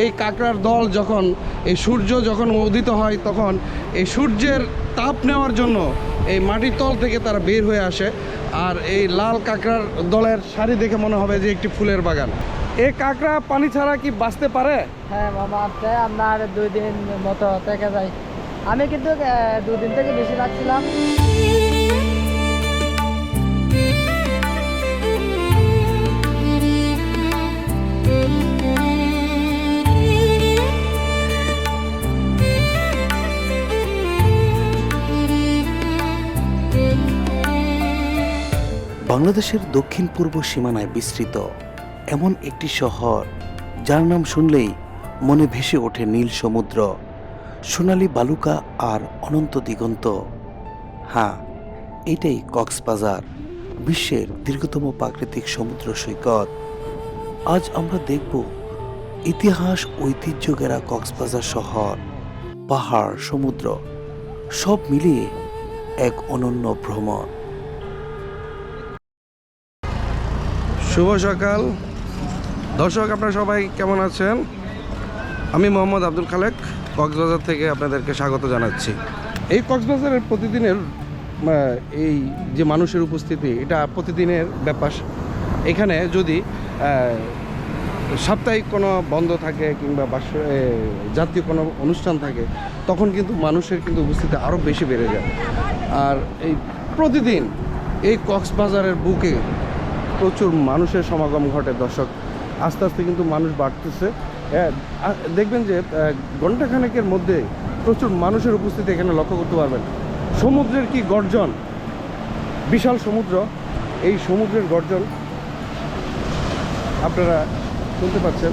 এই কাঁকড়ার দল যখন এই সূর্য যখন উদিত হয় তখন এই সূর্যের তাপ নেওয়ার জন্য এই মাটির তল থেকে তারা বের হয়ে আসে। আর এই লাল কাঁকড়ার দলের সারি দেখে মনে হবে যে একটি ফুলের বাগান। এই কাঁকড়া পানি ছাড়া কি বাঁচতে পারে? হ্যাঁ মামা, আপনার 2 দিন মতো থেকে যায়। আমি কিন্তু 2 দিন থেকে বেশি রাখছিলাম। বাংলাদেশের দক্ষিণ পূর্ব সীমানায় বিস্তৃত এমন একটি শহর যার নাম শুনলেই মনে ভেসে ওঠে নীল সমুদ্র, সোনালী বালুকা আর অনন্ত দিগন্ত। হ্যাঁ, এটাই কক্সবাজার, বিশ্বের দীর্ঘতম প্রাকৃতিক সমুদ্র সৈকত। আজ আমরা দেখব ইতিহাস ঐতিহ্য ঘেরা কক্সবাজার শহর, পাহাড়, সমুদ্র সব মিলিয়ে এক অনন্য ভ্রমণ। শুভ সকাল দর্শক, আপনারা সবাই কেমন আছেন? আমি মোহাম্মদ আব্দুল খালেক কক্সবাজার থেকে আপনাদেরকে স্বাগত জানাচ্ছি। এই কক্সবাজারের প্রতিদিনের এই যে মানুষের উপস্থিতি, এটা প্রতিদিনের ব্যাপার। এখানে যদি সাপ্তাহিক কোনো বন্ধ থাকে কিংবা জাতীয় কোনো অনুষ্ঠান থাকে, তখন কিন্তু মানুষের কিন্তু উপস্থিতি আরও বেশি বেড়ে যায়। আর এই প্রতিদিন এই কক্সবাজারের বুকে প্রচুর মানুষের সমাগম ঘটে। দর্শক, আস্তে আস্তে কিন্তু মানুষ বাড়তেছে। দেখবেন যে ঘণ্টাখানেকের মধ্যে প্রচুর মানুষের উপস্থিতি এখানে লক্ষ্য করতে পারবেন। সমুদ্রের কি গর্জন, বিশাল সমুদ্র, এই সমুদ্রের গর্জন আপনারা শুনতে পাচ্ছেন।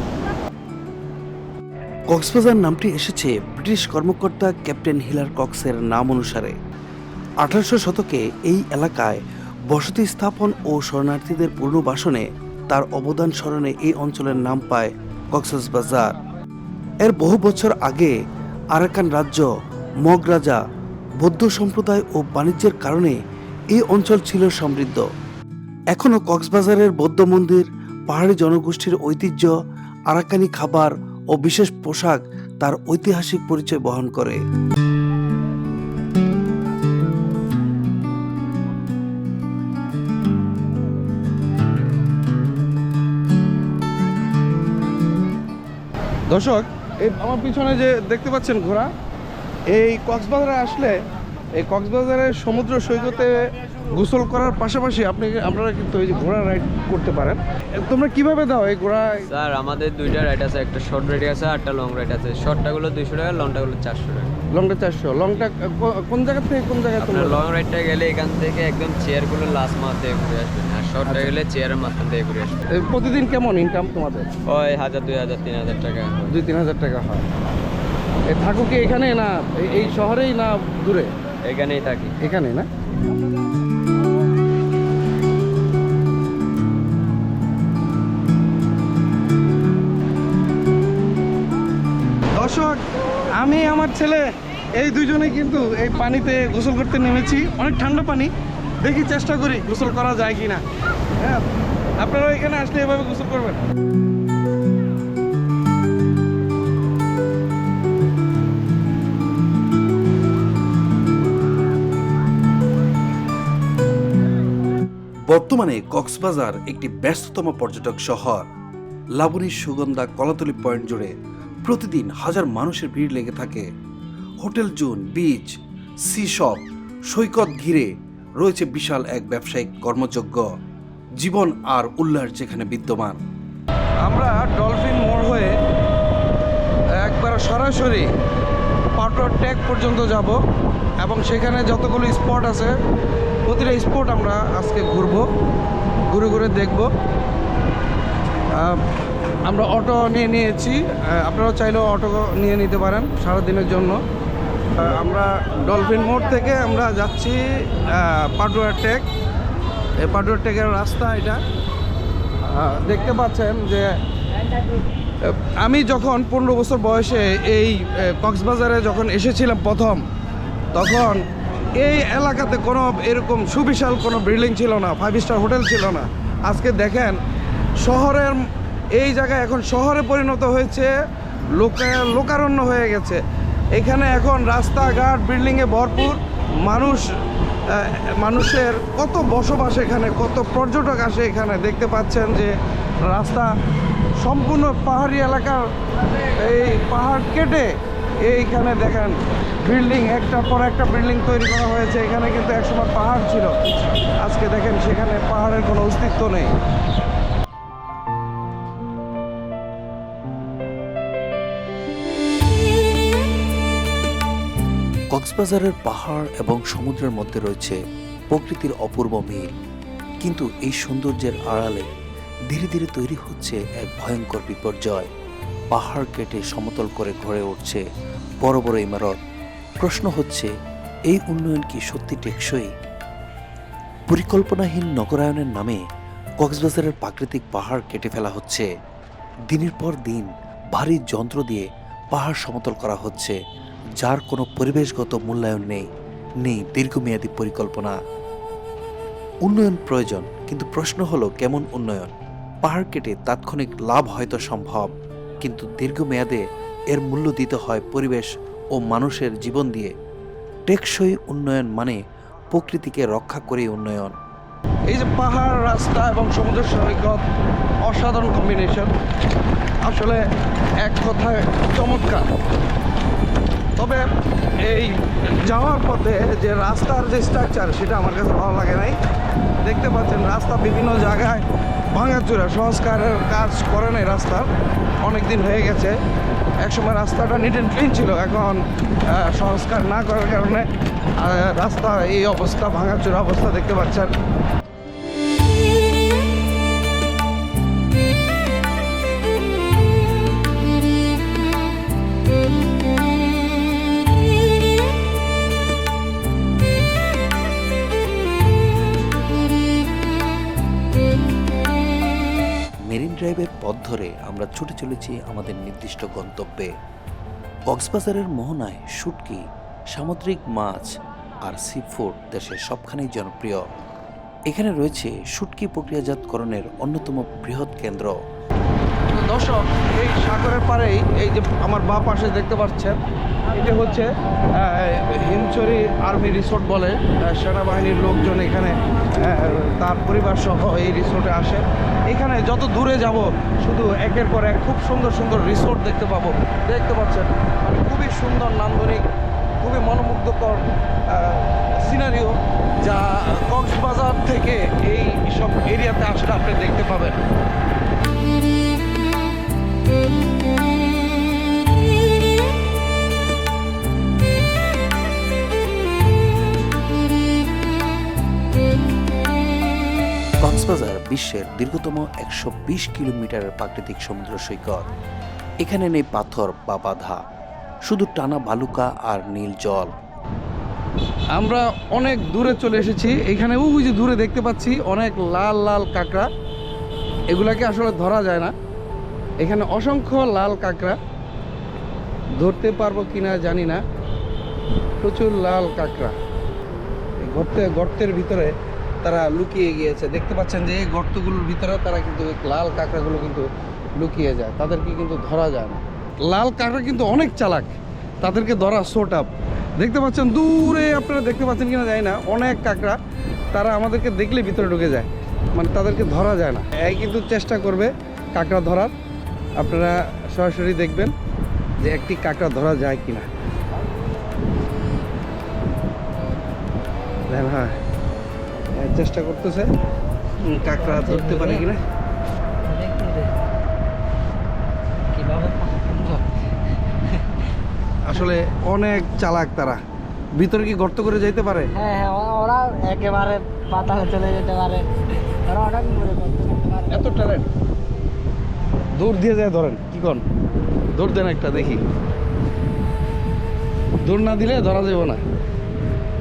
কক্সবাজার নামটি এসেছে ব্রিটিশ কর্মকর্তা ক্যাপ্টেন হিলার কক্সের নাম অনুসারে। 1800 শতকে এই এলাকায় বসতি স্থাপন ও শরণার্থীদের পুনর্বাসনে তার অবদান স্মরণে এই অঞ্চলের নাম পায় কক্সবাজার। এর বহু বছর আগে আরাকান রাজ্য, মগ রাজা, বৌদ্ধ সম্প্রদায় ও বাণিজ্যের কারণে এই অঞ্চল ছিল সমৃদ্ধ। এখনও কক্সবাজারের বৌদ্ধ মন্দির, পাহাড়ি জনগোষ্ঠীর ঐতিহ্য, আরাকানি খাবার ও বিশেষ পোশাক তার ঐতিহাসিক পরিচয় বহন করে। দর্শক, এই আমার পিছনে যে দেখতে পাচ্ছেন ঘোড়া, এই কক্সবাজারে আসলে এই কক্সবাজারের সমুদ্র সৈকতে গোসল করার পাশাপাশি আপনারা কিন্তু এই যে ঘোড়া রাইড করতে পারেন। তোমরা কিভাবে দাও এই ঘোড়া? স্যার আমাদের 2টা রাইড আছে, একটা শর্ট রাইড আছে আর একটা লং রাইড আছে। শর্টটাগুলো 200 টাকা, লংটাগুলো 400 টাকা। লংটা 400। লংটা কোন জায়গা থেকে কোন জায়গায়? আপনার লং রাইডটা গেলে এখান থেকে একদম চেয়ারগুলো লাস্ট মাথা থেকে ঘুরে আসবেন, আর শর্টটা গেলে চেয়ারের মাঝখান থেকে ঘুরে আসবেন। প্রতিদিন কেমন ইনকাম তোমাদের? ওই 1000, 2000, 3000 টাকা। 2-3 হাজার টাকা হয়। থাকো কি এখানে না এই শহরেই না দূরে? এখানেই থাকি। এখানেই না? দর্শক, আমি আমার ছেলে এই দুজনে কিন্তু এই পানিতে গোসল করতে নেমেছি। অনেক ঠান্ডা পানি, দেখি চেষ্টা করি গোসল করা যায় কি না। হ্যাঁ, আপনারাও এখানে আসলে এভাবে গোসল করবেন। বর্তমানে কক্সবাজার একটি ব্যস্ততম পর্যটক শহর। লাবণীর সুগন্ধা কলাতলি পয়েন্ট জুড়ে প্রতিদিন হাজার মানুষের ভিড় লেগে থাকে। Hotel zone, beach, sea shop, সৈকত ঘিরে রয়েছে বিশাল এক ব্যবসায়িক কর্মযজ্ঞ। জীবন আর উল্লাস যেখানে বিদ্যমান। আমরা ডলফিন মোড় হয়ে একবার সরাসরি পাটোয়ার ট্যাগ পর্যন্ত যাব এবং সেখানে যতগুলো স্পট আছে প্রতিটা স্পট আমরা আজকে ঘুরে ঘুরে দেখব। আমরা অটো নিয়েছি, আপনারাও চাইলেও অটো নিয়ে নিতে পারেন সারাদিনের জন্য। আমরা ডলফিন মোড় থেকে আমরা যাচ্ছি পাটোয়ার ট্যাগ। এই পাটোয়ার ট্যাগের রাস্তা এটা দেখতে পাচ্ছেন যে আমি যখন 15 বছর বয়সে এই কক্সবাজারে যখন এসেছিলাম প্রথম, তখন এই এলাকাতে কোনো এরকম সুবিশাল কোনো বিল্ডিং ছিল না, 5 স্টার হোটেল ছিল না। আজকে দেখেন শহরের এই জায়গায় এখন শহরে পরিণত হয়েছে লোকারণ্য হয়ে গেছে। এখানে এখন রাস্তাঘাট বিল্ডিংয়ে ভরপুর, মানুষের কত বসবাস এখানে, কত পর্যটক আসে এখানে। দেখতে পাচ্ছেন যে রাস্তা সম্পূর্ণ পাহাড়ি এলাকার, এই পাহাড় কেটে এইখানে দেখেন বিল্ডিং একটার পর একটা বিল্ডিং তৈরি করা হয়েছে। এখানে কিন্তু একসময় পাহাড় ছিল, আজকে দেখেন সেখানে পাহাড়ের কোনো অস্তিত্ব নেই। কক্সবাজারের পাহাড় এবং সমুদ্রের মধ্যে রয়েছে প্রকৃতির অপূর্ব মিল, কিন্তু এই সৌন্দর্যের আড়ালে ধীরে ধীরে তৈরি হচ্ছে এক ভয়ঙ্কর বিপর্যয়। পাহাড় কেটে সমতল করে গড়ে উঠছে বড় বড় ইমারত। প্রশ্ন হচ্ছে, এই উন্নয়ন কি সত্যি টেকসই? পরিকল্পনাহীন নগরায়নের নামে কক্সবাজারের প্রাকৃতিক পাহাড় কেটে ফেলা হচ্ছে। দিনের পর দিন ভারী যন্ত্র দিয়ে পাহাড় সমতল করা হচ্ছে, যার কোনো পরিবেশগত মূল্যায়ন নেই দীর্ঘমেয়াদী পরিকল্পনা। উন্নয়ন প্রয়োজন, কিন্তু প্রশ্ন হলো কেমন উন্নয়ন? পাহাড় কেটে তাৎক্ষণিক লাভ হয়তো সম্ভব, কিন্তু দীর্ঘমেয়াদে এর মূল্য দিতে হয় পরিবেশ ও মানুষের জীবন দিয়ে। টেকসই উন্নয়ন মানে প্রকৃতিকে রক্ষা করে উন্নয়ন। এই যে পাহাড়, রাস্তা এবং সমুদ্র সৈকত, অসাধারণ কম্বিনেশন, আসলে এক কথায় চমৎকার। তবে এই যাওয়ার পথে যে রাস্তার যে স্ট্রাকচার, সেটা আমার কাছে ভালো লাগে নাই। দেখতে পাচ্ছেন রাস্তা বিভিন্ন জায়গায় ভাঙাচোরা, সংস্কারের কাজ করে নাই রাস্তার, অনেক দিন হয়ে গেছে। একসময় রাস্তাটা নিট অ্যান্ড ক্লিন ছিল, এখন সংস্কার না করার কারণে রাস্তা এই অবস্থা, ভাঙাচোরা অবস্থা দেখতে পাচ্ছেন। মেরিন ড্রাইভের পথ ধরে আমরা ছুটে চলেছি আমাদের নির্দিষ্ট গন্তব্যে। কক্সবাজারের মোহনায় শুটকি, সামুদ্রিক মাছ আর সি ফুড দেশের সবখানেই জনপ্রিয়। এখানে রয়েছে শুটকি প্রক্রিয়াজাতকরণের অন্যতম বৃহৎ কেন্দ্র। দর্শক, এই সাগরের পাড়েই এই যে আমার বাঁ পাশে দেখতে পাচ্ছেন, এটা হচ্ছে হিমচরি আর্মি রিসোর্ট বলে। সেনাবাহিনীর লোকজন এখানে তার পরিবার সহ এই রিসোর্টে আসে। এখানে যত দূরে যাব শুধু একের পর এক খুব সুন্দর সুন্দর রিসোর্ট দেখতে পাবো। দেখতে পাচ্ছেন মানে খুবই সুন্দর, নান্দনিক, খুবই মনোমুগ্ধকর সিনারিও, যা কক্সবাজার থেকে এই সব এরিয়াতে আসলে আপনি দেখতে পাবেন। কক্সবাজার বিশ্বের দীর্ঘতম 120 কিলোমিটারের প্রাকৃতিক সমুদ্র সৈকত। এখানে নেই পাথর বা বাধা, শুধু টানা বালুকা আর নীল জল। আমরা অনেক দূরে চলে এসেছি। এখানে ওই যে দূরে দেখতে পাচ্ছি অনেক লাল লাল কাঁকড়া, এগুলাকে আসলে ধরা যায় না। এখানে অসংখ্য লাল কাঁকড়া, ধরতে পারবো কিনা জানি না। প্রচুর লাল কাঁকড়া গর্তের ভিতরে তারা লুকিয়ে গিয়েছে। দেখতে পাচ্ছেন যে এই গর্তগুলোর ভিতরে তারা কিন্তু লাল কাঁকড়াগুলো কিন্তু লুকিয়ে যায়, তাদেরকে কিন্তু ধরা যায় না। লাল কাঁকড়া কিন্তু অনেক চালাক, তাদেরকে ধরা সো টাফ। দেখতে পাচ্ছেন দূরে, আপনারা দেখতে পাচ্ছেন কিনা জানি না, অনেক কাঁকড়া, তারা আমাদেরকে দেখলে ভিতরে ঢুকে যায়, মানে তাদেরকে ধরা যায় না। এই কিন্তু চেষ্টা করবে কাঁকড়া ধরার, আপনারা সরাসরি দেখবেন যে একটি কাঁকড়া ধরা যায় কিনা। হ্যাঁ, চেষ্টা করতেছে কাঁকড়া ধরতে পারে কিনা। আসলে অনেক চালাক তারা, ভিতরে কি গর্ত করে যাইতে পারে? হ্যাঁ হ্যাঁ, ওরা একেবারে পাতালে চলে যেতে পারে, ওরা অনেক দূরে করতে পারে। এত ট্যালেন্ট, দৌড় দিয়ে যায় ধরেন, কি কন দৌড় দেন একটা দেখি। দৌড় না দিলে ধরা যাবে না।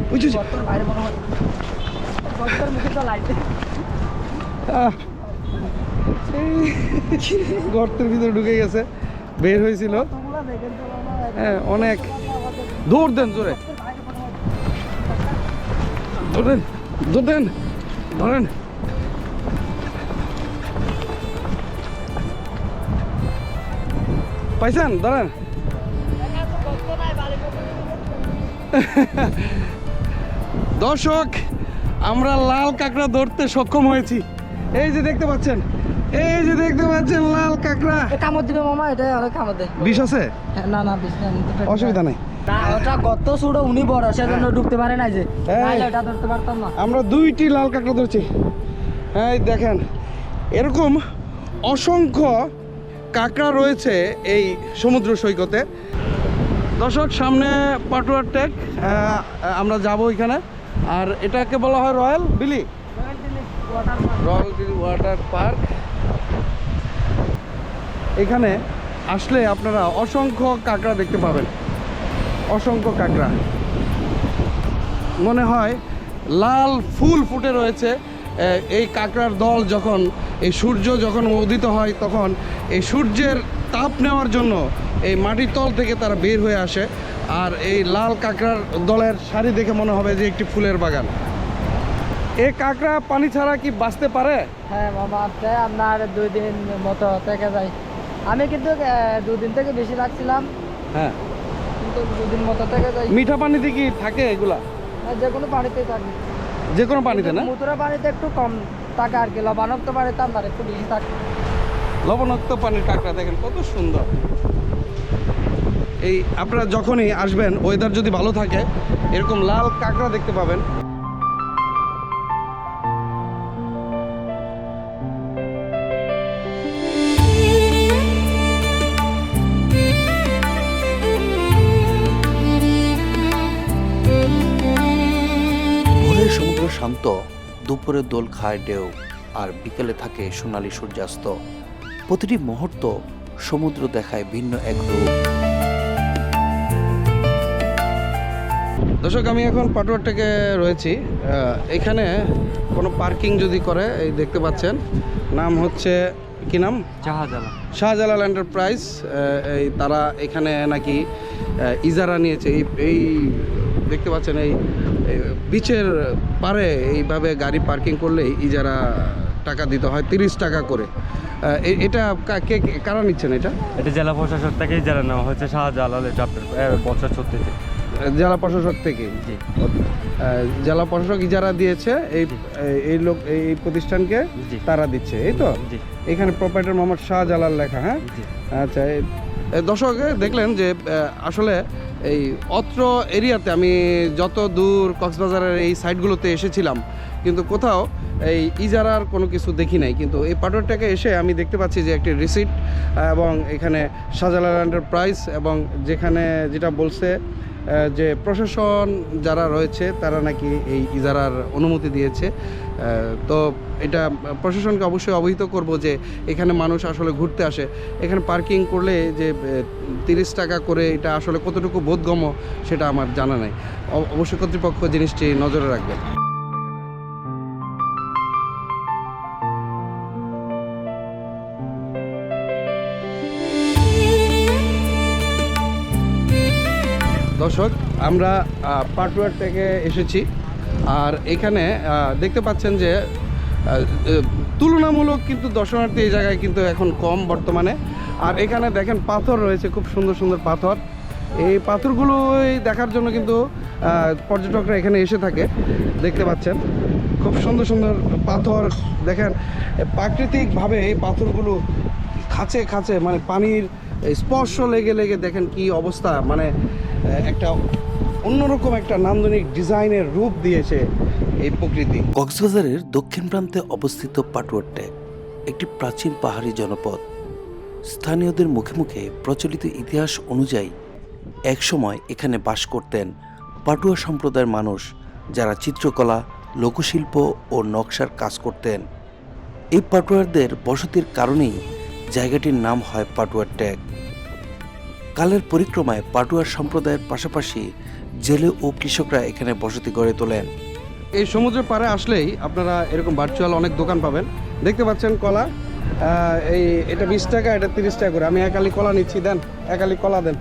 বুঝছি গর্তের বাইরে মনে হয়, গর্তের মুখে তো লাইট। গর্তের ভিতরে ঢুকে গেছে, বের হয়েছিল। হ্যাঁ, অনেক দৌড় দেন জোরে, ধরেন ধরেন ধরেন। পাইছেন? ধরেন। দর্শক, আমরা লাল কাঁকড়া ধরতে সক্ষম হয়েছি। এই যে দেখতে পাচ্ছেন, এই যে দেখতে পাচ্ছেন লাল কাঁকড়া। কামড় দিবে মামা, এটা অনেক কামড় দেয়। বিষ আছে? না না বিষ না, অসুবিধা নেই। না ওটা কত ছোট, উনি বড় সেজন্য ঢুকতে পারে না যে, নাহলে ওটা ধরতে পারতাম না। আমরা 2টি লাল কাঁকড়া ধরছি। এই দেখেন, এরকম অসংখ্য কাঁকড়া রয়েছে এই সমুদ্র সৈকতে। দর্শক, সামনে পাটুয়ার টেক, আমরা যাব এখানে। আর এটাকে বলা হয় রয়্যাল বিলি ওয়াটার পার্ক। এখানে আসলে আপনারা অসংখ্য কাঁকড়া দেখতে পাবেন, অসংখ্য কাঁকড়া। মনে হয় লাল ফুল ফুটে রয়েছে। এই কাঁকড়ার দল যখন, এই সূর্য যখন উদিত হয়, তখন এই সূর্যের তাপ নেওয়ার জন্য এই মাটির তল থেকে তারা বের হয়ে আসে। আর এই লাল কাঁকড়ার দলের সারি দেখে মনে হবে যে একটি ফুলের বাগান। এই কাঁকড়া পানি ছাড়া কি বাঁচতে পারে? হ্যাঁ মামা, আপনার 2 দিন মতো থেকে যায়। আমি কিন্তু 2 দিন থেকে বেশি রাখছিলাম, হ্যাঁ, কিন্তু 2 দিন মতো থেকে যায়। মিঠা পানিতে কি থাকে এগুলা? যে কোনো পানিতেই থাকে, যে কোনো পানিতে না? মুতুরা পানিতে একটু কম থাকে আর কি, লবণাক্ত পানিতে আপনার একটু বেশি থাকে। লবণাক্ত পানির কাঁকড়া দেখেন কত সুন্দর। এই আপনারা যখনই আসবেন, ওয়েদার যদি ভালো থাকে, এরকম লাল কাঁকড়া দেখতে পাবেন। ভোরের সমুদ্র শান্ত, দুপুরে দোল খায় ঢেউ, আর বিকেলে থাকে সোনালী সূর্যাস্ত। প্রতিটি মুহূর্ত সমুদ্র দেখায় ভিন্ন এক রূপ। দর্শক, আমি এখন পাটুয়ার থেকে রয়েছি। এখানে কোনো পার্কিং যদি করে, এই দেখতে পাচ্ছেন, নাম হচ্ছে কি নাম? শাহজালাল এন্টারপ্রাইজ। এই তারা এখানে নাকি ইজারা নিয়েছে। এই দেখতে পাচ্ছেন, এই বিচের পারে এইভাবে গাড়ি পার্কিং করলে ইজারা টাকা দিতে হয় 30 টাকা করে। এটা কারা নিচ্ছেন? এটা জেলা প্রশাসক থেকেই যারা নেওয়া হয়েছে, শাহজালাল, এটা আপনার বছর 34 থেকে। জেলা প্রশাসক থেকে? জি, জেলা প্রশাসক ইজারা দিয়েছে এই লোক, এই প্রতিষ্ঠানকে তারা দিচ্ছে, এই তো? জি। এখানে প্রোপাইটার মোহাম্মদ শাহজালাল লেখা। হ্যাঁ, আচ্ছা। দর্শক, দেখলেন যে আসলে এই অত্র এরিয়াতে আমি যত দূর কক্সবাজারের এই সাইটগুলোতে এসেছিলাম, কিন্তু কোথাও এই ইজারার কোনো কিছু দেখি নাই। কিন্তু এই পাটুয়ারটাকে এসে আমি দেখতে পাচ্ছি যে একটি রিসিট, এবং এখানে শাহজালাল এন্টারপ্রাইজ, এবং যেখানে যেটা বলছে যে প্রশাসন যারা রয়েছে তারা নাকি এই ইজারার অনুমতি দিয়েছে। তো এটা প্রশাসনকে অবশ্যই অবহিত করব যে এখানে মানুষ আসলে ঘুরতে আসে, এখানে পার্কিং করলে যে 30 টাকা করে, এটা আসলে কতটুকু বোধগম্য সেটা আমার জানা নেই। অবশ্যই কর্তৃপক্ষ জিনিসটি নজরে রাখবে। দর্শক, আমরা পাটুয়ার থেকে এসেছি। আর এখানে দেখতে পাচ্ছেন যে তুলনামূলক কিন্তু দর্শনার্থী এই জায়গায় কিন্তু এখন কম বর্তমানে। আর এখানে দেখেন পাথর রয়েছে, খুব সুন্দর সুন্দর পাথর। এই পাথরগুলোই দেখার জন্য কিন্তু পর্যটকরা এখানে এসে থাকে। দেখতে পাচ্ছেন খুব সুন্দর সুন্দর পাথর। দেখেন প্রাকৃতিকভাবে এই পাথরগুলো খাঁচে খাঁচে, মানে পানির স্পর্শ লেগে লেগে দেখেন কি অবস্থা, মানে একটা অন্যরকম একটা নান্দনিক ডিজাইনের রূপ দিয়েছে এই প্রকৃতি। কক্সবাজারের দক্ষিণ প্রান্তে অবস্থিত পাটুয়ার টেক একটি প্রাচীন পাহাড়ি জনপদ। স্থানীয়দের মুখে মুখে প্রচলিত ইতিহাস অনুযায়ী একসময় এখানে বাস করতেন পাটুয়া সম্প্রদায়ের মানুষ, যারা চিত্রকলা, লোকশিল্প ও নকশার কাজ করতেন। এই পাটুয়ারদের বসতির কারণেই জায়গাটির নাম হয় পাটুয়ার টেক। কালের পরিক্রমায় পাটুয়ার সম্প্রদায়ের পাশাপাশি জেলে ও কৃষকরা এখানে বসতি গড়ে তোলেন। এই সমুদ্রের পাড়ে আসলেই আপনারা এরকম ভার্চুয়াল অনেক দোকান পাবেন। দেখতে পাচ্ছেন কলা, এটা 20 টাকা, এটা 30 টাকা করে। আমি একালি কলা নিচ্ছি, দেন একালি কলা দেন।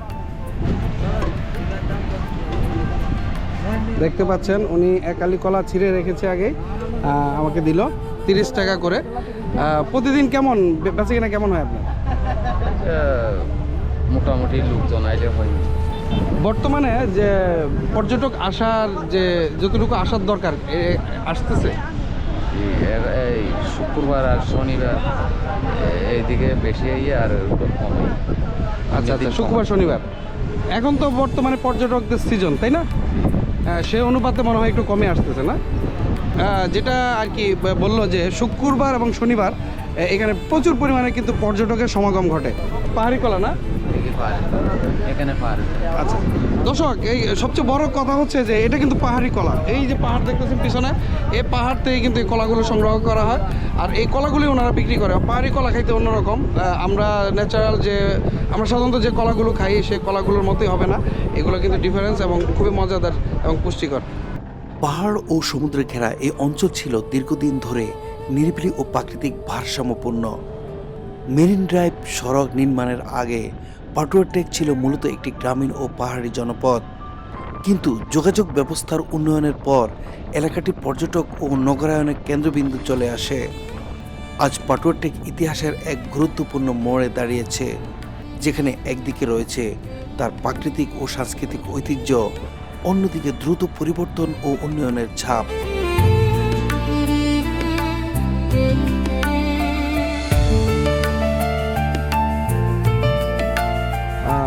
দেখতে পাচ্ছেন উনি একালি কলা ছিঁড়ে রেখেছে আগে, আমাকে দিল 30 টাকা করে। প্রতিদিন কেমন বেচাকেনা কেমন হয় আপনার? মোটামুটি লোকজন আইলে হয়। বর্তমানে যে পর্যটক আসার যে যতটুকু আসার দরকার আসতেছে? এই শুক্রবার আর শনিবার এইদিকে বেশি আর কমে। আচ্ছা আচ্ছা, শুক্রবার শনিবার। এখন তো বর্তমানে পর্যটকদের সিজন, তাই না? সে অনুপাতে মনে হয় একটু কমে আসতেছে না? যেটা আর কি বললো যে শুক্রবার এবং শনিবার এখানে প্রচুর পরিমাণে কিন্তু পর্যটকের সমাগম ঘটে। পাহাড়ি কলা না? এখানে পাহাড়। আচ্ছা দর্শক, এই সবচেয়ে বড় কথা হচ্ছে যে এটা কিন্তু পাহাড়ি কলা। এই যে পাহাড় দেখতেছেন পিছনে, এই পাহাড় থেকে কিন্তু এই কলাগুলো সংগ্রহ করা হয়, আর এই কলাগুলি ওনারা বিক্রি করে। পাহাড়ি কলা খাইতে অন্যরকম। আমরা ন্যাচারাল যে আমরা সাধারণত যে কলাগুলো খাই সেই কলাগুলোর মতোই হবে না, এগুলো কিন্তু ডিফারেন্স এবং খুবই মজাদার এবং পুষ্টিকর। পাহাড় ও সমুদ্রে ঘেরা এই অঞ্চল ছিল দীর্ঘদিন ধরে নিরিবিলি ও প্রাকৃতিক ভারসাম্যপূর্ণ। মেরিন ড্রাইভ সড়ক নির্মাণের আগে পাটুয়া টেক ছিল মূলত একটি গ্রামীণ ও পাহাড়ি জনপদ, কিন্তু যোগাযোগ ব্যবস্থার উন্নয়নের পর এলাকাটি পর্যটক ও নগরায়নের কেন্দ্রবিন্দু চলে আসে। আজ পাটুয়া টেক ইতিহাসের এক গুরুত্বপূর্ণ মোড়ে দাঁড়িয়েছে, যেখানে একদিকে রয়েছে তার প্রাকৃতিক ও সাংস্কৃতিক ঐতিহ্য, অন্যদিকে দ্রুত পরিবর্তন ও উন্নয়নের ছাপ।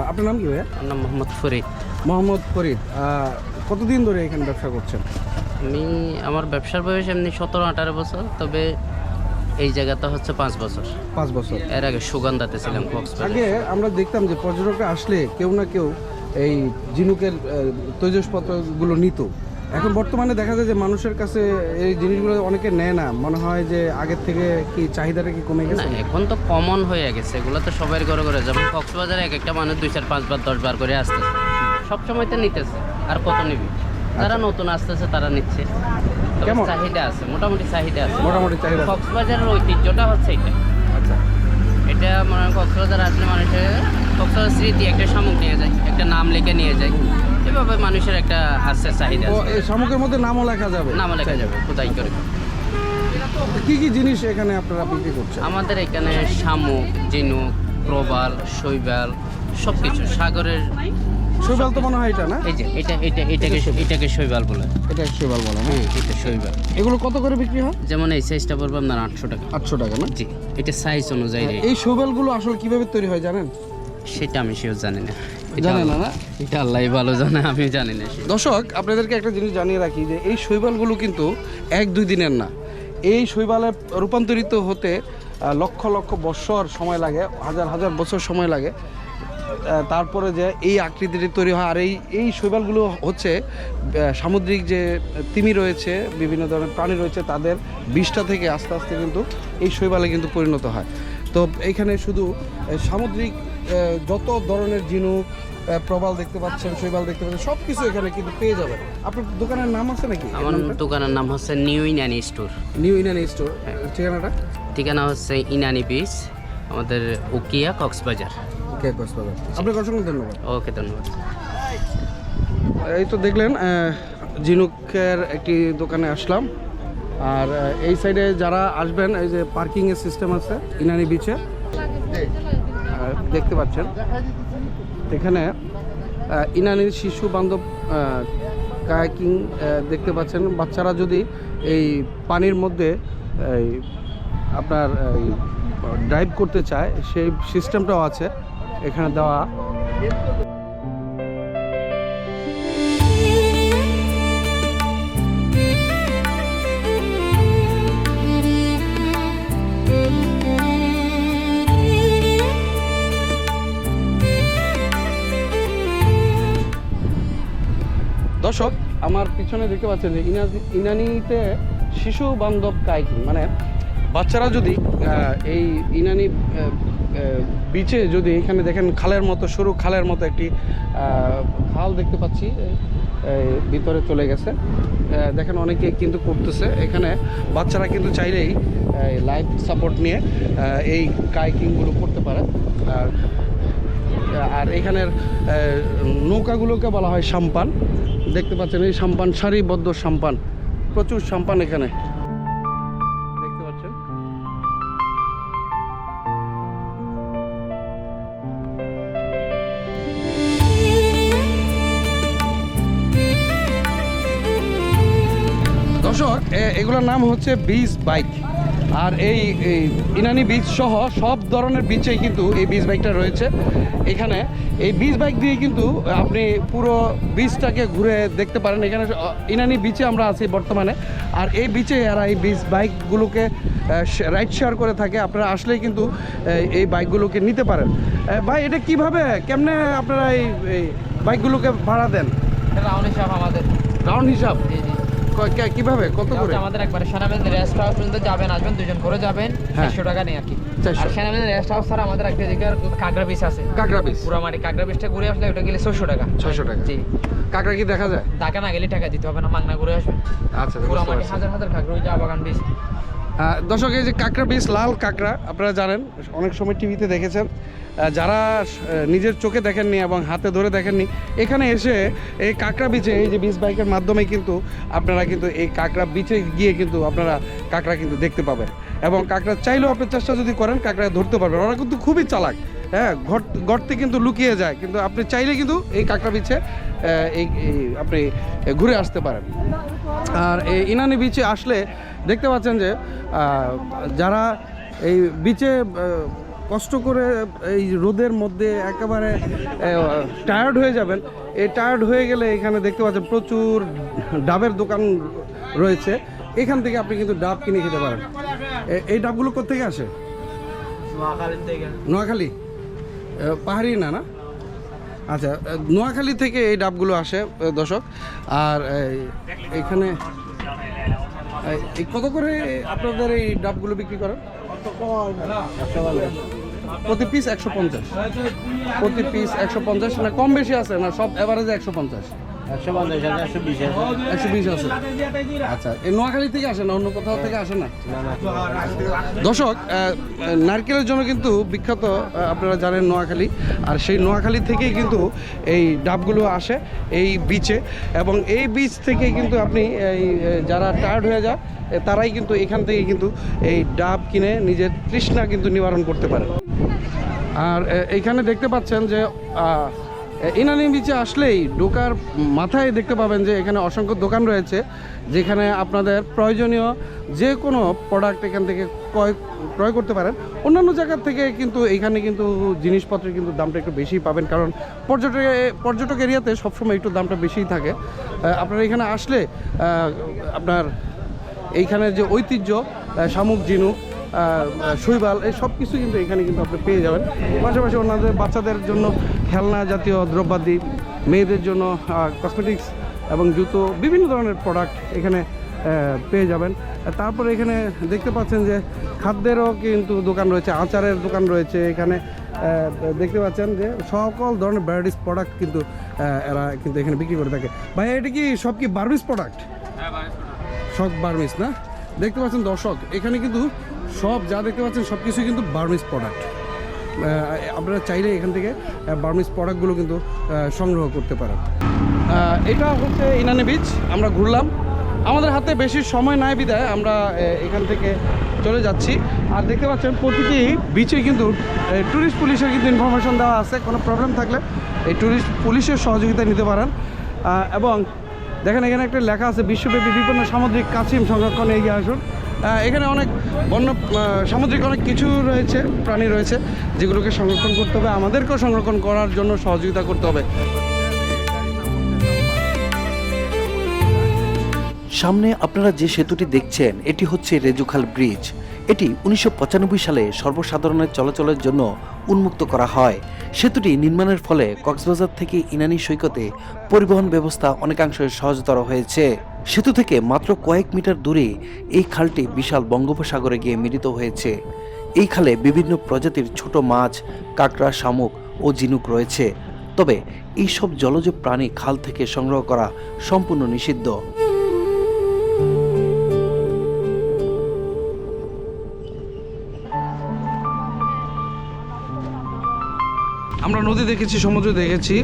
আপনার নাম কি ভাইয়া? আমার নাম মোহাম্মদ ফরিদ। মোহাম্মদ ফরিদ, কতদিন ধরে এখানে ব্যবসা করছেন? আমার ব্যবসার বয়স এমনি 17-18 বছর, তবে এই জায়গাটা হচ্ছে 5 বছর। 5 বছর। এর আগে সুগন্ধাতে ছিলাম কক্সবাজার। আগে আমরা দেখতাম যে পর্যটকরা আসলে কেউ না কেউ এই ঝিনুকের তৈজসপত্রগুলো নিত। এখন বর্তমানে দেখা যায় যে মানুষের কাছে এই জিনিসগুলো অনেকে নেয় না, মনে হয় যে আগের থেকে কি চাহিদাটা কি কমে না, গেছে? এখন তো কমন হয়ে গেছে, এগুলো তো সবাই ঘরে ঘরে। যেমন কক্সবাজারে এক একটা মানুষ 2, 4, 5 বার 10 বার করে আসতেছে, সব সময় তো নিতেছে, আর কত নিবি? যারা নতুন আসতেছে তারা নিচ্ছে। তবে কেমন? চাহিদা আছে, মোটামুটি চাহিদা আছে। মোটামুটি চাহিদা আছে। কক্সবাজারের ঐতিহ্যটা হচ্ছে এটা। আচ্ছা, এটা মনে হয় কক্সবাজার আসলে মানুষের কক্সবাজার স্মৃতি একটা শামুক নিয়ে যায়, একটা নাম লিখে নিয়ে যায়, এভাবে মানুষের একটা আছে চাহিদা ও আছে। এই শামুকের মধ্যে নামও লেখা যাবে? নাম লেখা যাবে খোদাই করে। কি কি জিনিস এখানে আপনারা বিক্রি করছেন? আমাদের এখানে শামুক, ঝিনুক, প্রবাল, শৈবাল, সব কিছু সাগরের। শৈবাল তো মনে হয় এটা না? এই যে এটাকে শৈবাল বলে। এটা শৈবাল বলে না? এটা শৈবাল। এগুলো কত করে বিক্রি হয়? যেমন এই সাইজটা পড়বে আপনার 800 টাকা। 800 টাকা না? জি, এটা সাইজ অনুযায়ী rate। এই শৈবালগুলো আসলে কিভাবে তৈরি হয় জানেন? সেটা আমি সেও জানি না। জানেন না না? এটা আল্লাহই ভালো জানে, আমি জানি না। দর্শক, আপনাদেরকে একটা জিনিস জানিয়ে রাখি যে এই শৈবালগুলো কিন্তু 1-2 দিনের না। এই শৈবালে রূপান্তরিত হতে লক্ষ লক্ষ বছর সময় লাগে, হাজার হাজার বছর সময় লাগে। তারপরে যে এই আকৃতিটি তৈরি হয়। আর এই শৈবালগুলো হচ্ছে সামুদ্রিক যে তিমি রয়েছে, বিভিন্ন ধরনের প্রাণী রয়েছে, তাদের বিষটা থেকে আস্তে আস্তে কিন্তু এই শৈবালে কিন্তু পরিণত হয়। তো এইখানে শুধু সামুদ্রিক যত ধরনের ঝিনুক, প্রবাল দেখতে পাচ্ছেন, শৈবাল দেখতে পাচ্ছেন, সব কিছু এখানে কিন্তু পেয়ে যাবেন। আপনার দোকানের নাম আছে নাকি? আমার দোকানের নাম হচ্ছে new Inani store. New Inani store. ঠিকানাটা? ঠিকানা হচ্ছে ইনানি বিচ, আমাদের উকিয়া, কক্সবাজার। ওকে, কক্সবাজার। আপনাকে অসংখ্য ধন্যবাদ। ওকে, ধন্যবাদ। এই তো দেখলেন ঝিনুকের একটি দোকানে আসলাম। আর এই সাইডে যারা আসবেন, এই যে পার্কিংয়ের সিস্টেম আছে ইনানি বিচে, দেখতে পাচ্ছেন। এখানে ইনানির শিশু বান্ধব কায়াকিং দেখতে পাচ্ছেন। বাচ্চারা যদি এই পানির মধ্যে আপনার ড্রাইভ করতে চায়, সেই সিস্টেমটাও আছে এখানে দেওয়া। দর্শক, আমার পিছনে দেখতে পাচ্ছেন যে ইনানিতে শিশু বান্ধব কায়াকিং, মানে বাচ্চারা যদি এই ইনানি বিচে যদি এখানে দেখেন খালের মতো, সরু খালের মতো একটি খাল দেখতে পাচ্ছি, ভিতরে চলে গেছে। দেখেন অনেকে কিন্তু করতেছে এখানে। বাচ্চারা কিন্তু চাইলেই লাইফ সাপোর্ট নিয়ে এই কায়াকিংগুলো করতে পারে। আর এখানের নৌকাগুলোকে বলা হয় সাম্পান। দেখতে পাচ্ছেন এই সাম্পান, সারিবদ্ধ সাম্পান, প্রচুর সাম্পান এখানে দেখতে পাচ্ছেন। দর্শক এগুলোর নাম হচ্ছে বিচ বাইক। আর এই ইনানি বিচ সহ সব ধরনের বিচেই কিন্তু এই বিচ বাইকটা রয়েছে এখানে। এই বিচ বাইক দিয়ে কিন্তু আপনি পুরো বিচটাকে ঘুরে দেখতে পারেন। এখানে ইনানি বিচে আমরা আছি বর্তমানে, আর এই বিচে এরা এই বিচ বাইকগুলোকে রাইড শেয়ার করে থাকে। আপনারা আসলেই কিন্তু এই বাইকগুলোকে নিতে পারেন। ভাই, এটা কিভাবে কেমনে আপনারা এই বাইকগুলোকে ভাড়া দেন? রাউন্ড হিসাব আমাদের। রাউন্ড হিসাব? কিভাবে, কত করে? আমাদের একবারে সেনাবাহিনী রেস্ট হাউস পর্যন্ত যাবেন, আসবেন, দুজন করে যাবেন, 400 টাকা নেই আর কি। আর সেনাবাহিনী রেস্ট হাউস ছাড়া আমাদের একটা জায়গায় কাঁকড়া বিচ আছে। কাঁকড়া বিচ? পুরামারি কাঁকড়া বিচটা ঘুরে আসলে ওটা গেলে 600 টাকা। 600 টাকা? জি। কাঁকড়া কি দেখা যায়? ঢাকা না গেলে টাকা দিতে হবে না, মাংনা ঘুরে আসবেন। আচ্ছা, পুরামারি হাজার হাজার কাঁকড়া, ওই চা বাগান বিচ। দর্শক, এই যে কাঁকড়া বিচ, লাল কাঁকড়া, আপনারা জানেন, অনেক সময় টিভিতে দেখেছেন। যারা নিজের চোখে দেখেননি এবং হাতে ধরে দেখেননি, এখানে এসে এই কাঁকড়া বিচে এই যে বিচ বাইকের মাধ্যমে কিন্তু আপনারা কিন্তু এই কাঁকড়া বিচে গিয়ে কিন্তু আপনারা কাঁকড়া কিন্তু দেখতে পাবেন। এবং কাঁকড়া চাইলেও আপনি চেষ্টা যদি করেন কাঁকড়া ধরতে পারবেন। ওরা কিন্তু খুবই চালাক, হ্যাঁ, গর্তে কিন্তু লুকিয়ে যায়, কিন্তু আপনি চাইলে কিন্তু এই কাঁকড়া বিচে আপনি ঘুরে আসতে পারেন। আর এই ইনানি বিচে আসলে দেখতে পাচ্ছেন যে যারা এই বিচে কষ্ট করে এই রোদের মধ্যে একেবারে টায়ার্ড হয়ে যাবেন, এই টায়ার্ড হয়ে গেলে এখানে দেখতে পাচ্ছেন প্রচুর ডাবের দোকান রয়েছে। এখান থেকে আপনি কিন্তু ডাব কিনে খেতে পারেন। এই ডাবগুলো কোত্থেকে আসে? নোয়াখালী? পাহাড়ি না? না, আচ্ছা, নোয়াখালী থেকে এই ডাবগুলো আসে দর্শক। আর এখানে কত করে আপনাদের এই ডাবগুলো বিক্রি করেন? প্রতি পিস 150? প্রতি পিস 150 না কম বেশি আছে না? সব এভারেজে 150? 120 আছে। আচ্ছা, এই নোয়াখালী থেকে আসে না, অন্য কোথাও থেকে আসে না? দর্শক, নারকেলের জন্য কিন্তু বিখ্যাত, আপনারা জানেন, নোয়াখালী। আর সেই নোয়াখালী থেকেই কিন্তু এই ডাবগুলো আসে এই বিচে, এবং এই বিচ থেকে কিন্তু আপনি এই যারা টায়ার্ড হয়ে যায় তারাই কিন্তু এখান থেকে কিন্তু এই ডাব কিনে নিজের তৃষ্ণা কিন্তু নিবারণ করতে পারে। আর এইখানে দেখতে পাচ্ছেন যে ইনানি বিচে আসলেই ঢোকার মাথায় দেখতে পাবেন যে এখানে অসংখ্য দোকান রয়েছে, যেখানে আপনাদের প্রয়োজনীয় যে কোনো প্রোডাক্ট এখান থেকে ক্রয় করতে পারেন। অন্যান্য জায়গার থেকে কিন্তু এইখানে কিন্তু জিনিসপত্রের কিন্তু দামটা একটু বেশি পাবেন, কারণ পর্যটক এরিয়াতে সবসময় একটু দামটা বেশিই থাকে। আপনারা এখানে আসলে আপনার এইখানের যে ঐতিহ্য, শামুক, ঝিনুক, শৈবাল, এই সব কিছু কিন্তু এখানে কিন্তু আপনি পেয়ে যাবেন। পাশাপাশি অন্যদের বাচ্চাদের জন্য খেলনা জাতীয় দ্রব্যাদি, মেয়েদের জন্য কসমেটিক্স এবং জুতো, বিভিন্ন ধরনের প্রোডাক্ট এখানে পেয়ে যাবেন। তারপরে এখানে দেখতে পাচ্ছেন যে খাদ্যেরও কিন্তু দোকান রয়েছে, আচারের দোকান রয়েছে। এখানে দেখতে পাচ্ছেন যে সকল ধরনের ভ্যারাইটিস প্রোডাক্ট কিন্তু এরা কিন্তু এখানে বিক্রি করে থাকে। ভাই, এটা কি সব কি বার্মিস প্রোডাক্ট? সব বার্মিস না? দেখতে পাচ্ছেন দর্শক, এখানে কিন্তু সব যা দেখতে পাচ্ছেন সব কিছুই কিন্তু বার্মিস প্রোডাক্ট। আপনারা চাইলে এখান থেকে বার্মিস প্রোডাক্টগুলো কিন্তু সংগ্রহ করতে পারেন। এটা হচ্ছে ইনানি বিচ। আমরা ঘুরলাম, আমাদের হাতে বেশি সময় নাই বিদায় আমরা এখান থেকে চলে যাচ্ছি। আর দেখতে পাচ্ছেন প্রতিটি বিচে কিন্তু ট্যুরিস্ট পুলিশের কিন্তু ইনফরমেশন দেওয়া আছে। কোনো প্রবলেম থাকলে এই ট্যুরিস্ট পুলিশের সহযোগিতা নিতে পারেন। এবং দেখেন এখানে একটা লেখা আছে, বিশ্বব্যাপী বিপন্ন সামুদ্রিক কাছিম সংরক্ষণে এগিয়ে আসুন। এখানে অনেক বন্য সামুদ্রিক অনেক কিছু রয়েছে, প্রাণী রয়েছে, যেগুলোকে সংরক্ষণ করতে হবে, আমাদেরকেও সংরক্ষণ করার জন্য সহযোগিতা করতে হবে। সামনে আপনারা যে সেতুটি দেখছেন এটি হচ্ছে রেজুখাল ব্রিজ। এটি 1995 সালে সর্বসাধারণের চলাচলের জন্য উন্মুক্ত করা হয়। সেতুটি নির্মাণের ফলে কক্সবাজার থেকে ইনানি সৈকতে পরিবহন ব্যবস্থা অনেকাংশে সহজতর হয়েছে। সেতু থেকে মাত্র কয়েক মিটার দূরে এই খালটি বিশাল বঙ্গোপসাগরে গিয়ে মিলিত হয়েছে। এই খালে বিভিন্ন প্রজাতির ছোট মাছ, কাঁকড়া, শামুক ও ঝিনুক রয়েছে। তবে এইসব জলজ প্রাণী খাল থেকে সংগ্রহ করা সম্পূর্ণ নিষিদ্ধ। আমরা নদী দেখেছি, সমুদ্র দেখেছি,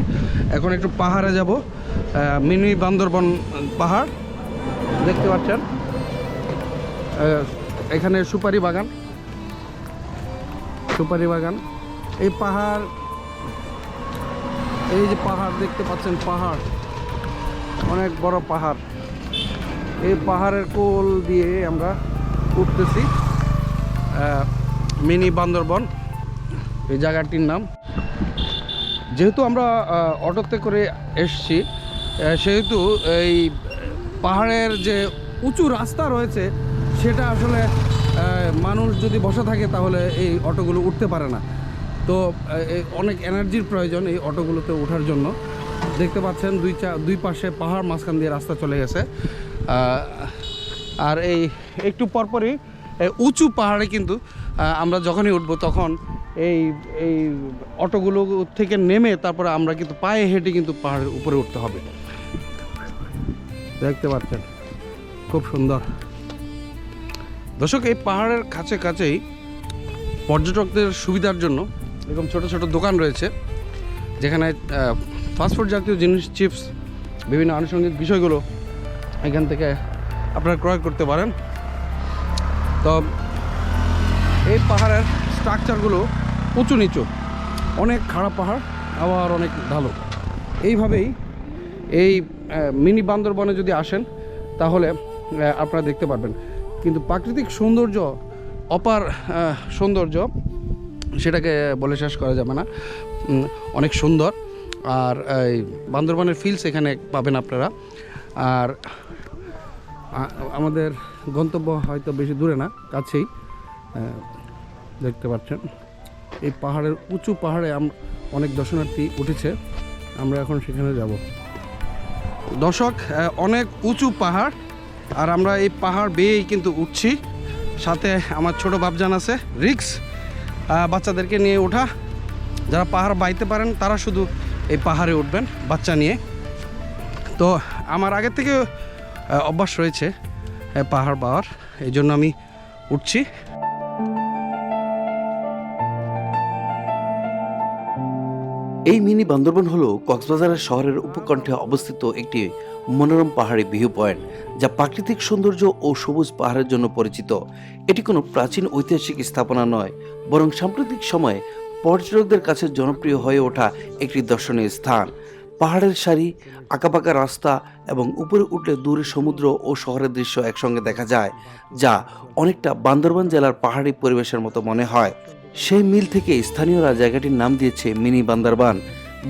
এখন একটু পাহাড়ে যাব। মিনি বান্দরবন পাহাড় দেখতে পাচ্ছেন, এখানে সুপারি বাগান, এই পাহাড়, এই যে পাহাড় দেখতে পাচ্ছেন, পাহাড় অনেক বড় পাহাড়। এই পাহাড়ের কোল দিয়ে আমরা উঠতেছি মিনি বান্দরবন এই জায়গাটির নাম। যেহেতু আমরা অটোতে করে এসছি সেহেতু এই পাহাড়ের যে উঁচু রাস্তা রয়েছে সেটা আসলে মানুষ যদি বসে থাকে তাহলে এই অটোগুলো উঠতে পারে না। তো অনেক এনার্জির প্রয়োজন এই অটোগুলোতে ওঠার জন্য। দেখতে পাচ্ছেন দুই পাশে পাহাড়, মাঝখান দিয়ে রাস্তা চলে গেছে। আর এই একটু পরপরই উঁচু পাহাড়ে কিন্তু আমরা যখনই উঠবো তখন এই এই অটোগুলো থেকে নেমে তারপরে আমরা কিন্তু পায়ে হেঁটে কিন্তু পাহাড়ের উপরে উঠতে হবে। দেখতে পাচ্ছেন খুব সুন্দর। দর্শক, এই পাহাড়ের কাছেই পর্যটকদের সুবিধার জন্য এরকম ছোট ছোট দোকান রয়েছে যেখানে ফাস্টফুড জাতীয় জিনিস, চিপস, বিভিন্ন আনুষঙ্গিক বিষয়গুলো এখান থেকে আপনারা ক্রয় করতে পারেন। তো এই পাহাড়ের স্ট্রাকচারগুলো উঁচু নিচু, অনেক খাড়া পাহাড় আবার অনেক ঢালু। এইভাবেই এই মিনি বান্দরবনে যদি আসেন তাহলে আপনারা দেখতে পারবেন। কিন্তু প্রাকৃতিক সৌন্দর্য, অপার সৌন্দর্য, সেটাকে বলে শেষ করা যাবে না। অনেক সুন্দর। আর এই বান্দরবনের ফিলস এখানে পাবেন আপনারা। আর আমাদের গন্তব্য হয়তো বেশি দূরে না, কাছেই। দেখতে পাচ্ছেন এই পাহাড়ের উঁচু পাহাড়ে অনেক দর্শনার্থী উঠেছে, আমরা এখন সেখানে যাব। দর্শক, অনেক উঁচু পাহাড় আর আমরা এই পাহাড় বেয়েই কিন্তু উঠছি। সাথে আমার ছোট বাপজান আছে। রিক্স বাচ্চাদেরকে নিয়ে ওঠা। যারা পাহাড় বাইতে পারেন তারা শুধু এই পাহাড়ে উঠবেন বাচ্চা নিয়ে। তো আমার আগের থেকে অভ্যাস রয়েছে পাহাড় পাওয়ার, এই জন্য আমি উঠছি। এই মিনি বান্দরবন হলো কক্সবাজারের শহরের উপকণ্ঠে অবস্থিত একটি মনোরম পাহাড়ি ভিউ পয়েন্ট, যা প্রাকৃতিক সৌন্দর্য ও সবুজ পাহাড়ের জন্য পরিচিত। এটি কোনো প্রাচীন ঐতিহাসিক স্থাপনা নয়, বরং সাম্প্রতিক সময়ে পর্যটকদের কাছে জনপ্রিয় হয়ে ওঠা একটি দর্শনীয় স্থান। পাহাড়ের সারি, আঁকাবাঁকা রাস্তা এবং উপরে উঠলে দূরে সমুদ্র ও শহরের দৃশ্য একসঙ্গে দেখা যায়, যা অনেকটা বান্দরবান জেলার পাহাড়ি পরিবেশের মতো মনে হয়। সেই মিল থেকে স্থানীয়রা জায়গাটির নাম দিয়েছে মিনি বান্দরবান।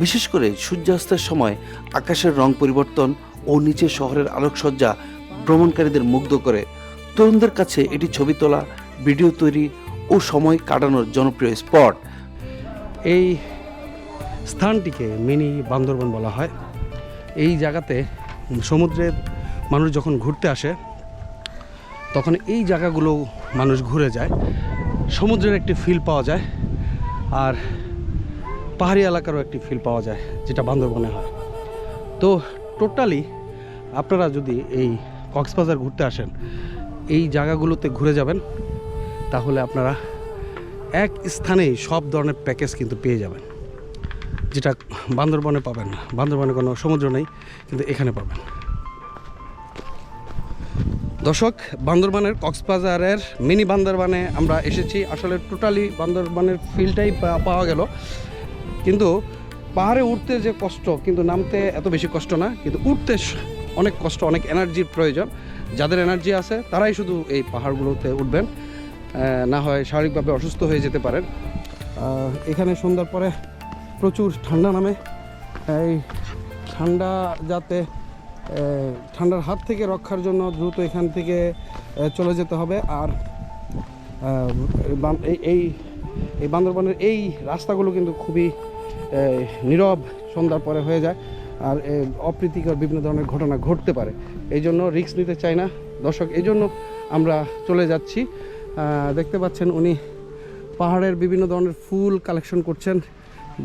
বিশেষ করে সূর্যাস্তের সময় আকাশের রং পরিবর্তন ও নিচে শহরের আলোকসজ্জা ভ্রমণকারীদের মুগ্ধ করে। তরুণদের কাছে এটি ছবি তোলা, ভিডিও তৈরি ও সময় কাটানোর জনপ্রিয় স্পট। এই স্থানটিকে মিনি বান্দরবন বলা হয়। এই জায়গাতে সমুদ্রের মানুষ যখন ঘুরতে আসে তখন এই জায়গাগুলো মানুষ ঘুরে যায়, সমুদ্রের একটি ফিল পাওয়া যায় আর পাহাড়ি এলাকারও একটি ফিল পাওয়া যায়, যেটা বান্দরবনে হয়। তো টোটালি আপনারা যদি এই কক্সবাজার ঘুরতে আসেন, এই জায়গাগুলোতে ঘুরে যাবেন, তাহলে আপনারা এক স্থানেই সব ধরনের প্যাকেজ কিন্তু পেয়ে যাবেন, যেটা বান্দরবনে পাবেন না। বান্দরবনে কোনো সমুদ্র নেই, কিন্তু এখানে পাবেন। দর্শক, বান্দরবানের কক্সবাজারের মিনি বান্দরবানে আমরা এসেছি। আসলে টোটালি বান্দরবানের ফিলটাই পাওয়া গেল, কিন্তু পাহাড়ে উঠতে যে কষ্ট, কিন্তু নামতে এত বেশি কষ্ট না। কিন্তু উঠতে অনেক কষ্ট, অনেক এনার্জির প্রয়োজন। যাদের এনার্জি আছে তারাই শুধু এই পাহাড়গুলোতে উঠবেন, না হয় শারীরিকভাবে অসুস্থ হয়ে যেতে পারেন। এখানে সন্ধ্যার পরে প্রচুর ঠান্ডা নামে। এই ঠান্ডা যাতে ঠান্ডার হাত থেকে রক্ষার জন্য দ্রুত এখান থেকে চলে যেতে হবে। আর এই বান্দরবানের এই রাস্তাগুলো কিন্তু খুবই নীরব সন্ধ্যার পরে হয়ে যায়, আর অপ্রীতিকর বিভিন্ন ধরনের ঘটনা ঘটতে পারে। এই জন্য রিস্ক নিতে চাই না দর্শক, এই জন্য আমরা চলে যাচ্ছি। দেখতে পাচ্ছেন উনি পাহাড়ের বিভিন্ন ধরনের ফুল কালেকশন করছেন।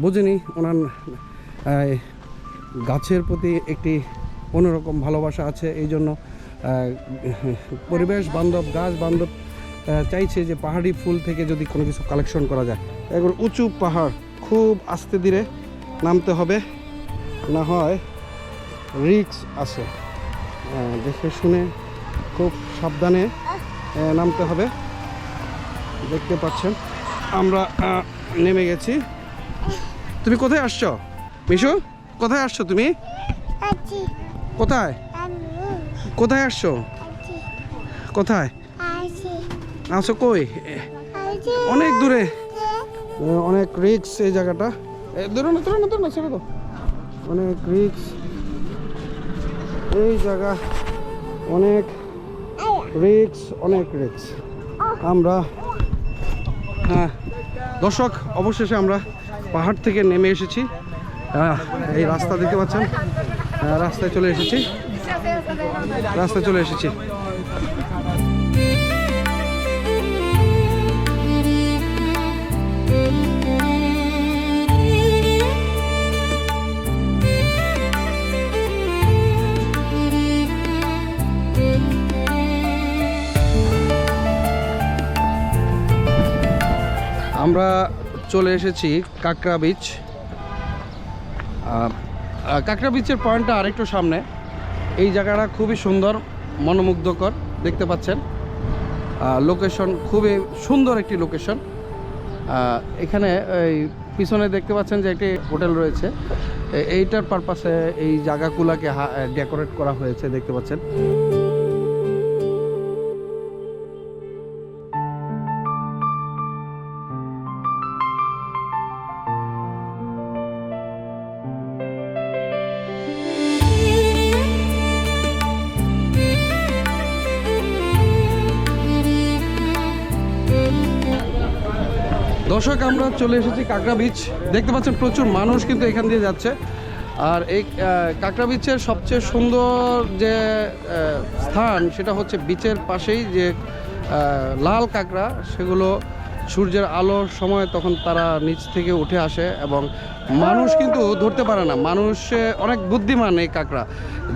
বুঝিনি ওনার গাছের প্রতি একটি অন্যরকম ভালোবাসা আছে, এই জন্য পরিবেশ বান্ধব, গাছ বান্ধব চাইছে যে পাহাড়ি ফুল থেকে যদি কোনো কিছু কালেকশন করা যায়। একবার উঁচু পাহাড়, খুব আস্তে ধীরে নামতে হবে, না হয় রিস্ক আছে। দেখে শুনে খুব সাবধানে নামতে হবে। দেখতে পাচ্ছেন আমরা নেমে গেছি। তুমি কোথায় আসছো মিশু? কোথায় আসছো তুমি? কোথায়? কোথায় আসছো? কোথায় আসো? কই? অনেক দূরে, অনেক রিক্স এই জায়গাটা। দূরে না, দূরে না, দূরে না, ছেড়ে দাও। অনেক রিক্স এই জায়গা, অনেক রিক্স, অনেক রিক্স। আমরা দর্শক অবশেষে আমরা পাহাড় থেকে নেমে এসেছি। এই রাস্তা দেখতে পাচ্ছেন, রাস্তায় চলে এসেছি। আমরা চলে এসেছি কাঁকড়া বিচ। কাঁকড়া বিচের পয়েন্টটা আরেকটু সামনে। এই জায়গাটা খুবই সুন্দর, মনোমুগ্ধকর, দেখতে পাচ্ছেন। লোকেশন খুবই সুন্দর একটি লোকেশন। এখানে এই পিছনে দেখতে পাচ্ছেন যে একটি হোটেল রয়েছে। এইটার পারপাসে এই জায়গাগুলোকে ডেকোরেট করা হয়েছে, দেখতে পাচ্ছেন। দর্শক আমরা চলে এসেছি কাঁকড়া বিচ। দেখতে পাচ্ছেন প্রচুর মানুষ কিন্তু এখান দিয়ে যাচ্ছে। আর এই কাঁকড়া বিচের সবচেয়ে সুন্দর যে স্থান সেটা হচ্ছে বিচের পাশেই যে লাল কাঁকড়া, সেগুলো সূর্যের আলোর সময় তখন তারা নিচ থেকে উঠে আসে এবং মানুষ কিন্তু ধরতে পারে না। মানুষ অনেক বুদ্ধিমান এই কাঁকড়া,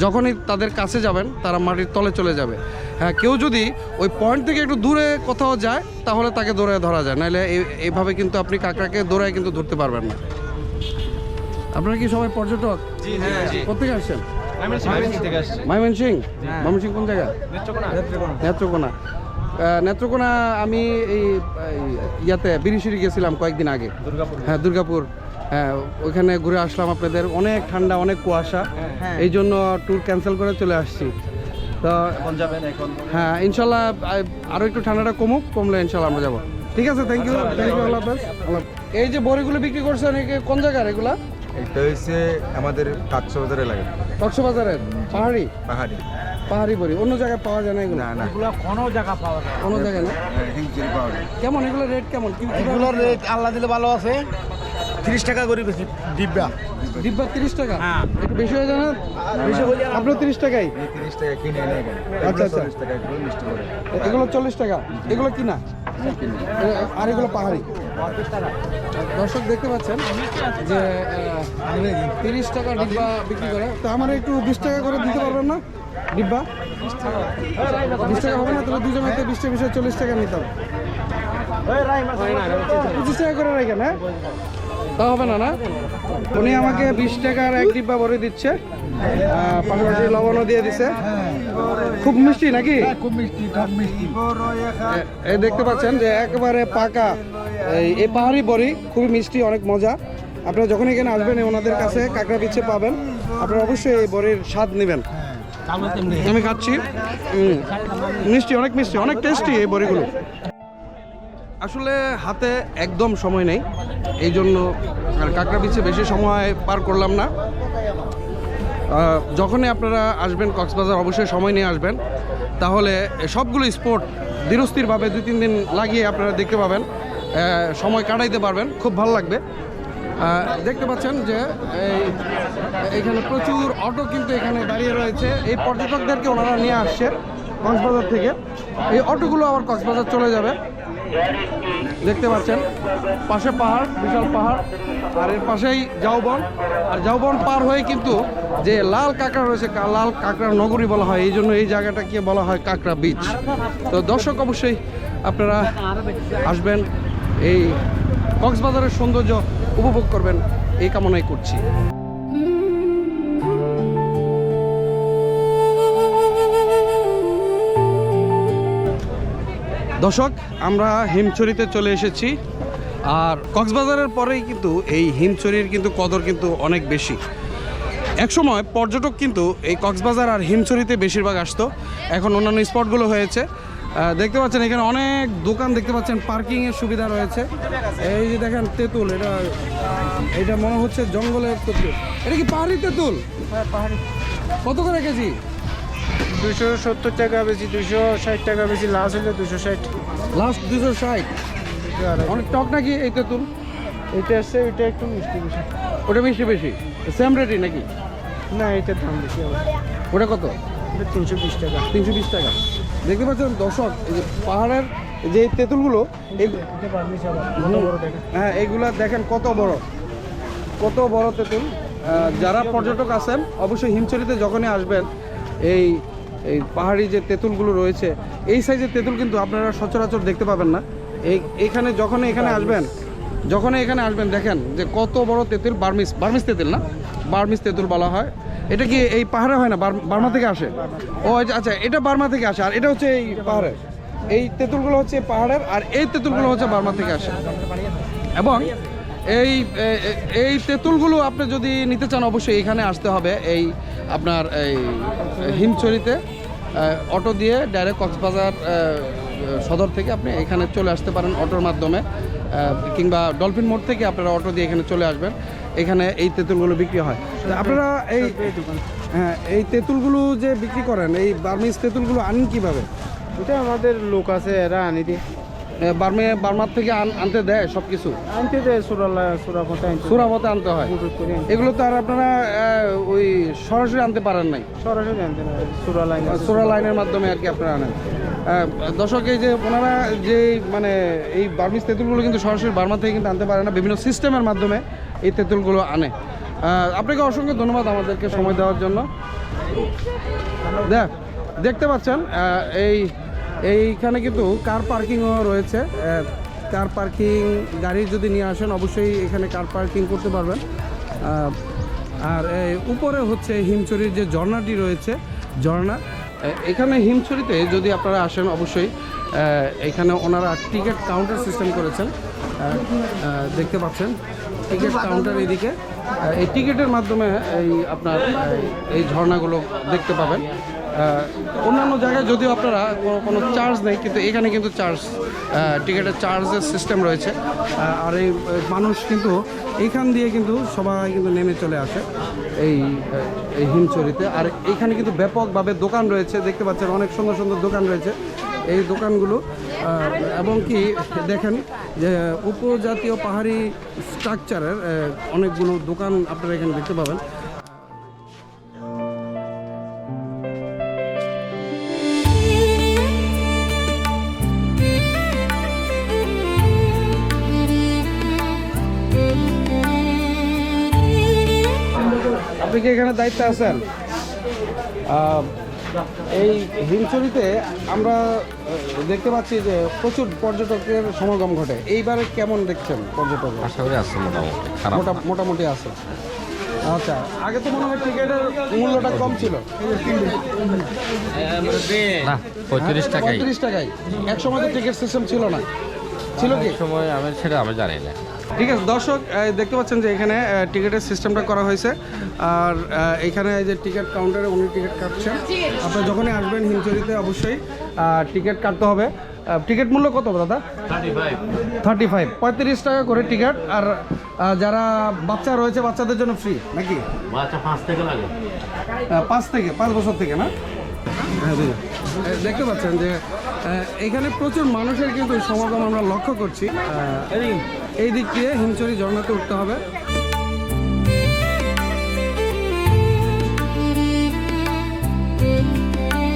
যখনই তাদের কাছে যাবেন তারা মাটির তলে চলে যাবে। হ্যাঁ, কেউ যদি ওই পয়েন্ট থেকে একটু দূরে কোথাও যায় তাহলে তাকে দৌড়ে ধরা যায়, নাহলে এইভাবে কিন্তু আপনি কাঁকড়াকে দৌড়ায় কিন্তু ধরতে পারবেন না। আপনারা কি সবাই পর্যটক? কোথেকে আসছেন? ময়মনসিংহ। ময়মনসিংহ কোন জায়গা? নেত্রকোনা। নেত্রকোনা আমি এই ইয়াতে বিরিশিরি গেছিলাম কয়েকদিন আগে। হ্যাঁ, দুর্গাপুর। হ্যাঁ, ওইখানে ঘুরে আসলাম। আপনাদের অনেক ঠান্ডা, অনেক কুয়াশা, এই জন্য ট্যুর ক্যান্সেল করে চলে আসছি। তো হ্যাঁ, ইনশাল্লাহ আরও একটু ঠান্ডাটা কমলে ইনশাল্লাহ আমরা যাবো। ঠিক আছে, থ্যাংক ইউ। আল্লাহ হাফেজ। এই যে বড়িগুলো বিক্রি করছেন, কোন জায়গার এগুলা? এটা হচ্ছে আমাদের কক্সবাজার এলাকা। কক্সবাজারের পাহাড়ি বড়ি অন্য জায়গায় পাওয়া যায় না এগুলো? না, কোনো জায়গায় না। হিমচুরি পাওয়া যায়। কেমন এগুলো রেট? কেমন এগুলোর রেট আল্লাহ দিলে ভালো আছে, 30 টাকা করে বেশি ডিব্বা। 30 টাকা? একটু বেশি হয়ে যায় না? আপনার 30 টাকাই? 30 টাকা কিনে এনে এখানে। আচ্ছা, 40 টাকা এগুলো মিষ্টি করে। এগুলো 40 টাকা, এগুলো কিনা? আর এগুলো পাহাড়ি। দর্শক দেখতে পাচ্ছেন যে 30 টাকা ডিব্বা বিক্রি করে। তো আমার একটু 20 টাকা করে দিতে পারবেন না ডিব্বা? 20 টাকা হবে না? তাহলে দুজনের 20 টাকা 40 টাকা নিতে হবে। 25 টাকা করে রাখেন। হ্যাঁ, তা হবে না? না, উনি আমাকে 20 টাকার এক ডিব্বা ভরে দিচ্ছে, পাশাপাশি লবণও দিয়ে দিছে। খুব মিষ্টি নাকি? এই দেখতে পাচ্ছেন যে একেবারে পাকা এই পাহাড়ি বড়ি, খুবই মিষ্টি, অনেক মজা। আপনারা যখন এখানে আসবেন ওনাদের কাছে কাঁকড়া বিচে পাবেন, আপনারা অবশ্যই এই বড়ির স্বাদ নেবেন। আমি খাচ্ছি, মিষ্টি, অনেক মিষ্টি, অনেক টেস্টি এই বড়িগুলো। আসলে হাতে একদম সময় নেই, এই জন্য আর কাঁকড়া বিচে বেশি সময় পার করলাম না। যখনই আপনারা আসবেন কক্সবাজার অবশ্যই সময় নিয়ে আসবেন, তাহলে সবগুলো স্পট ধীরস্থিরভাবে 2-3 দিন লাগিয়ে আপনারা দেখতে পাবেন, সময় কাটাইতে পারবেন, খুব ভালো লাগবে। দেখতে পাচ্ছেন যে এইখানে প্রচুর অটো কিন্তু এখানে দাঁড়িয়ে রয়েছে। এই পর্যটকদেরকে ওনারা নিয়ে আসছে কক্সবাজার থেকে। এই অটোগুলো আবার কক্সবাজার চলে যাবে। দেখতে পাচ্ছেন পাশে পাহাড়, বিশাল পাহাড়, আর এর পাশেই ঝাউবন। আর ঝাউবন পার হয়ে কিন্তু যে লাল কাঁকড়া রয়েছে, লাল কাঁকড়ার নগরী বলা হয়, এই জন্য এই জায়গাটাকে বলা হয় কাঁকড়া বিচ। তো দর্শক অবশ্যই আপনারা আসবেন, এই কক্সবাজারের সৌন্দর্য উপভোগ করবেন, এই কামনাই করছি। দর্শক আমরা হিমছড়িতে চলে এসেছি। আর কক্সবাজারের পরেই কিন্তু এই হিমছড়ির কিন্তু কদর কিন্তু অনেক বেশি। একসময় পর্যটক কিন্তু এই কক্সবাজার আর হিমছড়িতে বেশিরভাগ আসতো, এখন অন্যান্য স্পটগুলো হয়েছে। দেখতে পাচ্ছেন এখানে অনেক দোকান দেখতে পাচ্ছেন, পার্কিংয়ের সুবিধা রয়েছে। এই যে দেখেন তেঁতুল, এটা মনে হচ্ছে জঙ্গলের তেঁতুল। এটা কি পাহাড়ি তেঁতুল? হ্যাঁ পাহাড়ি। কত করে কেজি? 270 টাকা বেশি, 260 টাকা বেশি, লাস্ট হলে 260। লাস্ট 260। অনেক টক নাকি এই তেঁতুল? এটা আছে, এটা একটু মিষ্টি বেশি। ওটা বেশি বেশি সেম রেটই নাকি? না এটার দাম বেশি হবে। ওটা কত? এটা 320 টাকা। 320 টাকা। দেখতে পাচ্ছেন দর্শক, এই যে পাহাড়ের যে তেঁতুলগুলো, এটা বার্মিস আবার কত বড় দেখেন। হ্যাঁ এগুলা দেখেন কত বড়, কত বড় তেঁতুল। যারা পর্যটক আছেন অবশ্যই হিমছড়িতে যখনই আসবেন এই এই পাহাড়ি যে তেঁতুলগুলো রয়েছে, এই সাইজের তেঁতুল কিন্তু আপনারা সচরাচর দেখতে পাবেন না। এখানে যখনই এখানে আসবেন দেখেন যে কত বড় তেঁতুল। বার্মিস তেঁতুল না, বার্মিস তেঁতুল বলা হয়। এটা কি এই পাহাড়ে হয় না, বার্মা থেকে আসে? ও আচ্ছা, এটা বার্মা থেকে আসে, আর এটা হচ্ছে এই পাহাড়ের। এই তেঁতুলগুলো হচ্ছে পাহাড়ের, আর এই তেঁতুলগুলো হচ্ছে বার্মা থেকে আসে। এবং এই তেঁতুলগুলো আপনি যদি নিতে চান অবশ্যই এখানে আসতে হবে। এই আপনার এই হিমছড়িতে অটো দিয়ে ডাইরেক্ট কক্সবাজার সদর থেকে আপনি এখানে চলে আসতে পারেন অটোর মাধ্যমে, কিংবা ডলফিন মোড় থেকে আপনারা অটো দিয়ে এখানে চলে আসবেন। এখানে এই তেঁতুলগুলো বিক্রি হয়। আপনারা এই তেঁতুলগুলো যে বিক্রি করেন, এই বার্মিস তেঁতুলগুলো আনেন কিভাবে? এটা আমাদের লোক আছে, এরা আনি দিয়ে। বার্মার থেকে আনতে দেয় সব কিছু? আনতে দেয়, সুরাপথে সুরাপথে আনতে হয়। এগুলো তো আর আপনারা ওই সরাসরি আনতে পারেন নাই? সরাসরি আনতে না, সুরা লাইনের মাধ্যমে আর কি আপনারা আনেন। দর্শক, এই যে ওনারা যে মানে এই বার্মিস তেঁতুলগুলো কিন্তু সরাসরি বার্মা থেকে কিন্তু আনতে পারে না, বিভিন্ন সিস্টেমের মাধ্যমে এই তেঁতুলগুলো আনে। আপনাকে অসংখ্য ধন্যবাদ আমাদেরকে সময় দেওয়ার জন্য। দেখতে পাচ্ছেন এইখানে কিন্তু কার পার্কিংও রয়েছে। কার পার্কিং, গাড়ি যদি নিয়ে আসেন অবশ্যই এখানে কার পার্কিং করতে পারবেন। আর উপরে হচ্ছে হিমছড়ির যে ঝর্ণাটি রয়েছে, ঝর্ণা। এখানে হিমছড়িতে যদি আপনারা আসেন অবশ্যই এখানে ওনারা টিকিট কাউন্টার সিস্টেম করেছেন। দেখতে পাচ্ছেন টিকিট কাউন্টার এদিকে। এই টিকিটের মাধ্যমে আপনার এই ঝর্ণাগুলো দেখতে পাবেন। অন্যান্য জায়গায় যদিও আপনারা কোনো চার্জ নেই, কিন্তু এখানে কিন্তু টিকিটের চার্জের সিস্টেম রয়েছে। আর এই মানুষ কিন্তু এইখান দিয়ে কিন্তু সবাই কিন্তু নেমে চলে আসে এই হিমছড়িতে। আর এইখানে কিন্তু ব্যাপকভাবে দোকান রয়েছে, দেখতে পাচ্ছেন অনেক সুন্দর সুন্দর দোকান রয়েছে এই দোকানগুলো। এবং কি দেখেন যে উপজাতীয় পাহাড়ি স্ট্রাকচারের অনেকগুলো দোকান আপনারা এখানে দেখতে পাবেন। আপনি কি এখানে দায়িত্বে আছেন? এই হিমছড়িতে আমরা দেখতে পাচ্ছি যে প্রচুর পর্যটকের সমাগম ঘটে। এইবারে কেমন দেখছেন পর্যটক? আশা করি আছে মোটামুটি আছে। আচ্ছা, আগে তো মনে হয় টিকিটের মূল্যটা কম ছিল। না, 35 টাকাই। 35 টাকায়। এক সময় তো টিকিট সিস্টেম ছিল না, ছিল কি? সময় সেটা আমি জানি না। ঠিক আছে দর্শক, দেখতে পাচ্ছেন যে এখানে টিকিটের সিস্টেমটা করা হয়েছে। আর এখানে যে টিকিট কাউন্টারে উনি টিকিট কাটছেন। আপনি যখনই আসবেন হিমছড়িতে অবশ্যই টিকিট কাটতে হবে। টিকিট মূল্য কত দাদা? 35। 35 টাকা করে টিকিট। আর যারা বাচ্চা রয়েছে বাচ্চাদের জন্য ফ্রি নাকি? 5 বছর থেকে না? হ্যাঁ, দেখতে পাচ্ছেন যে এখানে প্রচুর মানুষের কিন্তু সমাগম আমরা লক্ষ্য করছি। এই দিক দিয়ে হিমছড়ি ঝর্ণাতে উঠতে হবে।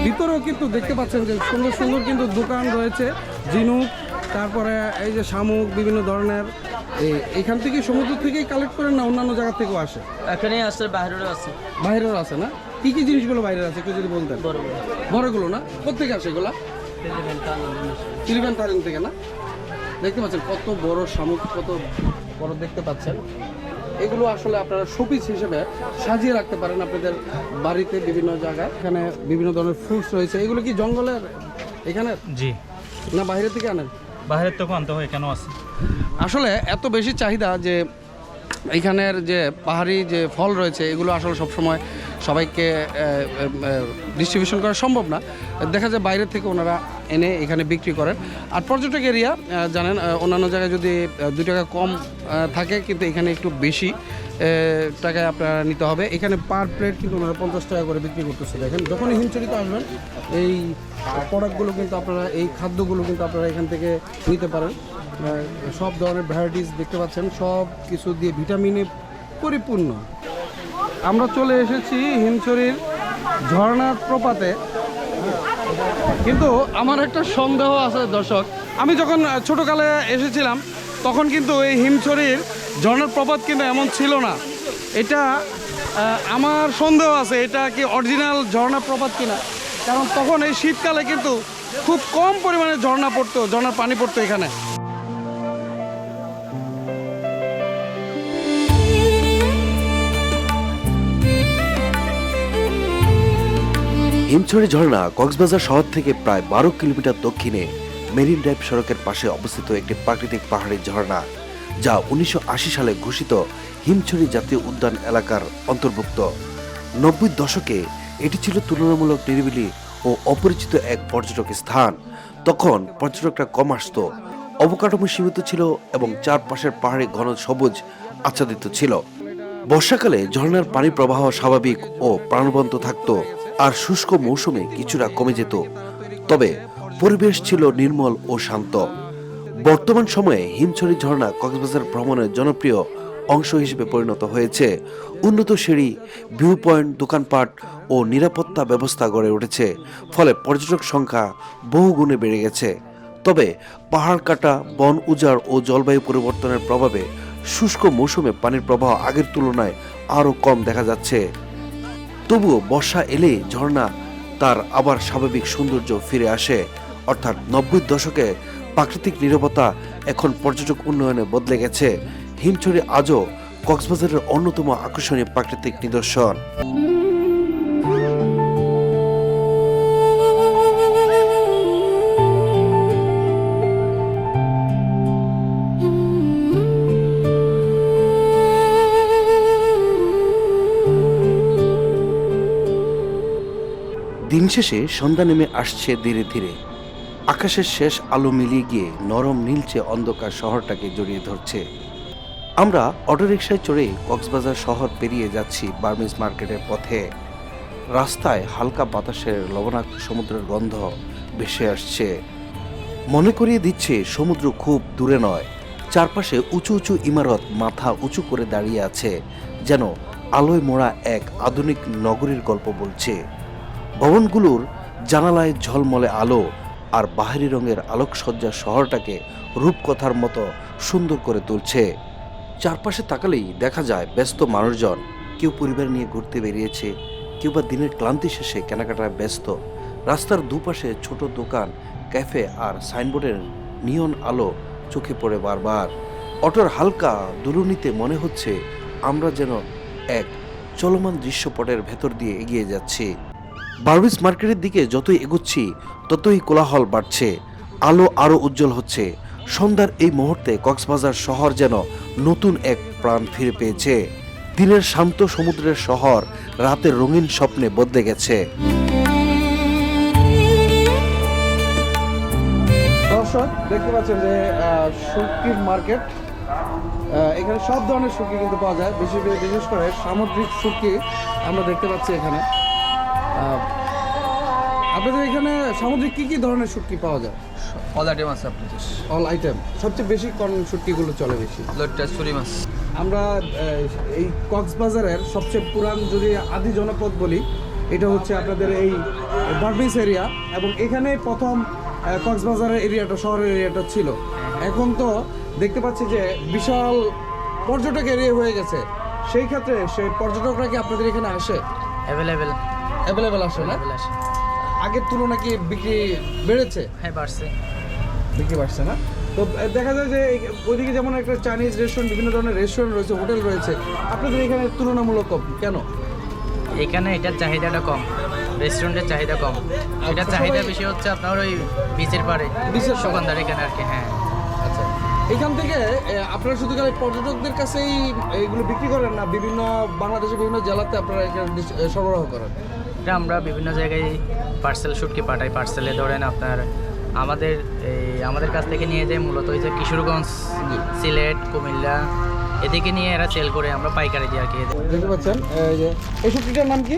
ভিতরেও কিন্তু দেখতে পাচ্ছেন যে সুন্দর সুন্দর কিন্তু দোকান রয়েছে, ঝিনুক, তারপরে এই যে শামুক, বিভিন্ন ধরনের। এখান থেকে সমুদ্র থেকেই কালেক্ট করেন না অন্যান্য জায়গা থেকেও আসে? এখানেই আসছে, বাইরেও আছে না? কি কি জিনিসগুলো বাইরে আছে একটু যদি বলতেন? বড়গুলো না? কোথেকে আসে এগুলা? কিলিবেন থেকে না? দেখতে পাচ্ছেন কত বড় শামুক, কত বড় দেখতে পাচ্ছেন। এগুলো আসলে আপনারা শোপিস হিসেবে সাজিয়ে রাখতে পারেন আপনাদের বাড়িতে, বিভিন্ন জায়গায়। এখানে বিভিন্ন ধরনের ফ্রুটস রয়েছে। এগুলো কি জঙ্গলের এখানে? জি না, বাইরে থেকে আনেন? বাইরের থেকে আনতে হয়, কেন আছে? আসলে এত বেশি চাহিদা যে এইখানের যে পাহাড়ি যে ফল রয়েছে এগুলো আসলে সবসময় সবাইকে ডিস্ট্রিবিউশন করা সম্ভব না, দেখা যায় বাইরে থেকে ওনারা এনে এখানে বিক্রি করেন। আর পর্যটক এরিয়া জানেন অন্যান্য জায়গায় যদি 2 টাকা কম থাকে, কিন্তু এখানে একটু বেশি টাকায় আপনারা নিতে হবে। এখানে পার প্লেট কিন্তু ওনারা 50 টাকা করে বিক্রি করতেছে। দেখেন যখনই হিমছড়িতে আসবেন এই প্রোডাক্টগুলো কিন্তু আপনারা, এই খাদ্যগুলো কিন্তু আপনারা এখান থেকে নিতে পারেন। সব ধরনের ভ্যারাইটিস দেখতে পাচ্ছেন, সব কিছু দিয়ে ভিটামিনে পরিপূর্ণ। আমরা চলে এসেছি হিমছড়ির ঝর্ণার প্রপাতে, কিন্তু আমার একটা সন্দেহ আছে দর্শক। আমি যখন ছোটোকালে এসেছিলাম তখন কিন্তু এই হিমছড়ির ঝর্ণার প্রপাত কিন্তু এমন ছিল না। এটা আমার সন্দেহ আছে এটা কি অরিজিনাল ঝর্ণা প্রপাত কিনা, কারণ তখন এই শীতকালে কিন্তু খুব কম পরিমাণে ঝর্ণা পড়তো, ঝর্ণার পানি পড়তো এখানে। হিমছড়ি ঝর্ণা কক্সবাজার শহর থেকে প্রায় 12 কিলোমিটার দক্ষিণে মেরিন ড্রাইভ সড়কের পাশে অবস্থিত একটি প্রাকৃতিক পাহাড়ি ঝর্ণা, যা 1980 সালে ঘোষিত হিমছড়ি জাতীয় উদ্যান এলাকার অন্তর্ভুক্ত। 90 দশকে এটি ছিল তুলনামূলক নিরিবিলি ও অপরিচিত এক পর্যটক স্থান। তখন পর্যটকরা কম আসত, অবকাঠামো সীমিত ছিল এবং চারপাশের পাহাড়ে ঘন সবুজ আচ্ছাদিত ছিল। বর্ষাকালে ঝর্ণার পানি প্রবাহ স্বাভাবিক ও প্রাণবন্ত থাকত, আর শুষ্ক মৌসুমে কিছুটা কমে যেত, তবে পরিবেশ ছিল নির্মল ও শান্ত। বর্তমান সময়ে হিমছড়ি ঝর্ণা কক্সবাজার ভ্রমণের জনপ্রিয় অংশ হিসেবে পরিণত হয়েছে। উন্নত সিঁড়ি, ভিউ পয়েন্ট, দোকানপাট ও নিরাপত্তা ব্যবস্থা গড়ে উঠেছে, ফলে পর্যটক সংখ্যা বহুগুণে বেড়ে গেছে। তবে পাহাড় কাটা, বন উজাড় ও জলবায়ু পরিবর্তনের প্রভাবে শুষ্ক মৌসুমে পানির প্রবাহ আগের তুলনায় আরও কম দেখা যাচ্ছে। তবুও বর্ষা এলে ঝর্ণা তার আবার স্বাভাবিক সৌন্দর্য ফিরে আসে, অর্থাৎ 90 দশকে প্রাকৃতিক নীরবতা এখন পর্যটক উন্নয়নে বদলে গেছে। হিমছড়ি আজও কক্সবাজারের অন্যতম আকর্ষণীয় প্রাকৃতিক নিদর্শন। দিন শেষে সন্ধ্যা নেমে আসছে ধীরে ধীরে। আকাশের শেষ আলো মিলিয়ে গিয়ে নরম নীলচে অন্ধকার শহরটাকে জড়িয়ে ধরছে। আমরা অটোরিকশায় চড়ে কক্সবাজার শহর পেরিয়ে যাচ্ছি বার্মিজ মার্কেটের পথে। রাস্তায় হালকা বাতাসের লবণাক্ত সমুদ্রের গন্ধ ভেসে আসছে, মনে করিয়ে দিচ্ছে সমুদ্র খুব দূরে নয়। চারপাশে উঁচু উঁচু ইমারত মাথা উঁচু করে দাঁড়িয়ে আছে, যেন আলোয় মোড়া এক আধুনিক নগরীর গল্প বলছে। ভবনগুলোর জানালায় ঝলমলে আলো আর বাহারি রঙের আলোকসজ্জা শহরটাকে রূপকথার মতো সুন্দর করে তুলছে। চারপাশে তাকালেই দেখা যায় ব্যস্ত মানুষজন, কেউ পরিবার নিয়ে ঘুরতে বেরিয়েছে, কেউ বা দিনের ক্লান্তি শেষে কেনাকাটায় ব্যস্ত। রাস্তার দুপাশে ছোট দোকান, ক্যাফে আর সাইনবোর্ডের নিয়ন আলো চোখে পড়ে বারবার। অটোর হালকা দুলুনিতে মনে হচ্ছে আমরা যেন এক চলমান দৃশ্যপটের ভেতর দিয়ে এগিয়ে যাচ্ছি। বার্মিজ মার্কেটের দিকে যতই এগুচ্ছি ততই কোলাহল বাড়ছে, আলো আরও উজ্জ্বল হচ্ছে। সন্ধ্যার এই মুহূর্তে কক্সবাজার শহর যেন নতুন এক প্রাণ ফিরে পেয়েছে। দিনের শান্ত সমুদ্রের শহর রাতের রঙিন স্বপ্নে বদলে গেছে। দর্শক দেখতে পাচ্ছেন যে শুটকির মার্কেট, এখানে সব ধরনের শুটকি কিন্তু পাওয়া যায়, বিশেষ করে সামুদ্রিক শুটকি আমরা দেখতে পাচ্ছি এখানে। আপনাদের এখানে সামুদ্রিক কি কি ধরনের শুটকি পাওয়া যায়? অল আইটেম আছে আপনাদের, অল আইটেম। সবচেয়ে বেশি কোন শুটকিগুলো চলে বেশি? লোটটা সুরি মাছ। আমরা এই কক্সবাজারের সবচেয়ে পুরান যদি আদি জনপদ বলি, এটা হচ্ছে আপনাদের এই বার্মিজ এরিয়া, এবং এখানে প্রথম কক্সবাজারের এরিয়াটা, শহরের এরিয়াটা ছিল। এখন তো দেখতে পাচ্ছি যে বিশাল পর্যটক এরিয়া হয়ে গেছে। সেই ক্ষেত্রে সেই পর্যটকরা কি আপনাদের এখানে আসে? অ্যাভেলেবেল আসে না? আগের তুলনায় কি বিক্রি বেড়েছে? হ্যাঁ, বাড়ছে, বিক্রি বাড়ছে না? তো দেখা যায় যে ওইদিকে যেমন একটা চাইনিজ রেস্টুরেন্ট, বিভিন্ন ধরনের রেস্টুরেন্ট রয়েছে, হোটেল রয়েছে, আপনাদের এখানে তুলনামূলক কম কেন? এখানে এটার চাহিদাটা কম, রেস্টুরেন্টের চাহিদা কম। এটার চাহিদা বেশি হচ্ছে আপনার ওই বিচের পাড়ে, বিচের সুগন্ধার এখানে আর কি। হ্যাঁ, আচ্ছা। এখান থেকে আপনারা শুধু খালি পর্যটকদের কাছেই এইগুলো বিক্রি করেন না, বিভিন্ন বাংলাদেশের বিভিন্ন জেলাতে আপনারা এখানে সরবরাহ করেন? এটা আমরা বিভিন্ন জায়গায় পার্সেল শুটকি পাঠাই। পার্সেলে ধরেন আপনার আমাদের কাছ থেকে নিয়ে যায় মূলত হচ্ছে কিশোরগঞ্জ, সিলেট, কুমিল্লা, এদিকে নিয়ে এরা সেল করে, আমরা পাইকারি দিয়ে আর কি। দেখতে পাচ্ছেন এই শুটকিটার নাম কি?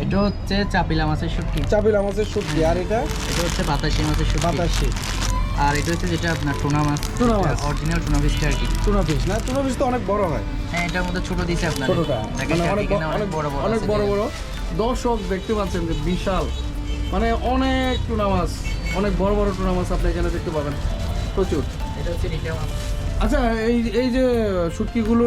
এটা হচ্ছে চাপিলা মাছের শুটকি। চাপিলা মাছের শুটকি। আর এটা হচ্ছে বাতাসি মাছের শুটকি। বাতাসি। আর এটা হচ্ছে যেটা আপনার টুনা মাছ। টুনা মাছ, অরিজিনাল টুনা ফিশটা আর কি। টুনা ফিশ না? টুনা ফিশ তো অনেক বড় হয়। হ্যাঁ, এটার মধ্যে ছোট দিছে আপনার, ছোটটা মানে অনেক বড় বড়। দর্শক দেখতে পাচ্ছেন যে বিশাল, মানে অনেক টুনা মাছ, অনেক বড় বড় টুনা মাছ আপনি এখানে দেখতে পাবেন, প্রচুর। এটা হচ্ছে রিটা মাছ। আচ্ছা, এই যে শুটকিগুলো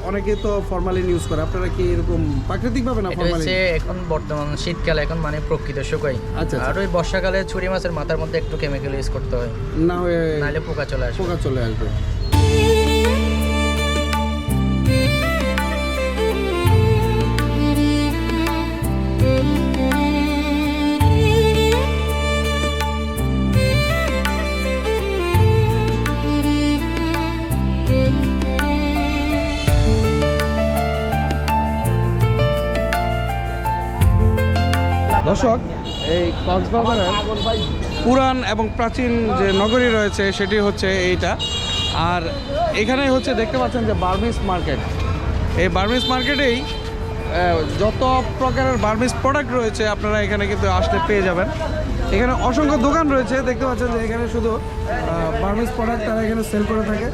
অনেকে তো ফরমালিন ইউজ করে, আপনারা কি এরকম প্রাকৃতিক ভাবে না এটা ফরমালিন? হচ্ছে এখন বর্তমান শীতকালে এখন মানে প্রকৃত শুকাই। আচ্ছা, আর ওই বর্ষাকালে ছুরি মাছের মাথার মধ্যে একটু কেমিক্যাল ইউজ করতে হয়, না হয়ে নাহলে পোকা চলে আসে। পোকা চলে আসবে। দর্শক, এই কক্সবাজারের পুরান এবং প্রাচীন যে নগরী রয়েছে সেটি হচ্ছে এইটা। আর এখানে হচ্ছে দেখতে পাচ্ছেন যে বার্মিজ মার্কেট। এই বার্মিজ মার্কেটেই যত প্রকারের বার্মিজ প্রোডাক্ট রয়েছে আপনারা এখানে কিন্তু আসলে পেয়ে যাবেন। এখানে অসংখ্য দোকান রয়েছে, দেখতে পাচ্ছেন যে এখানে শুধু বার্মিজ প্রোডাক্ট তারা এখানে সেল করে থাকে।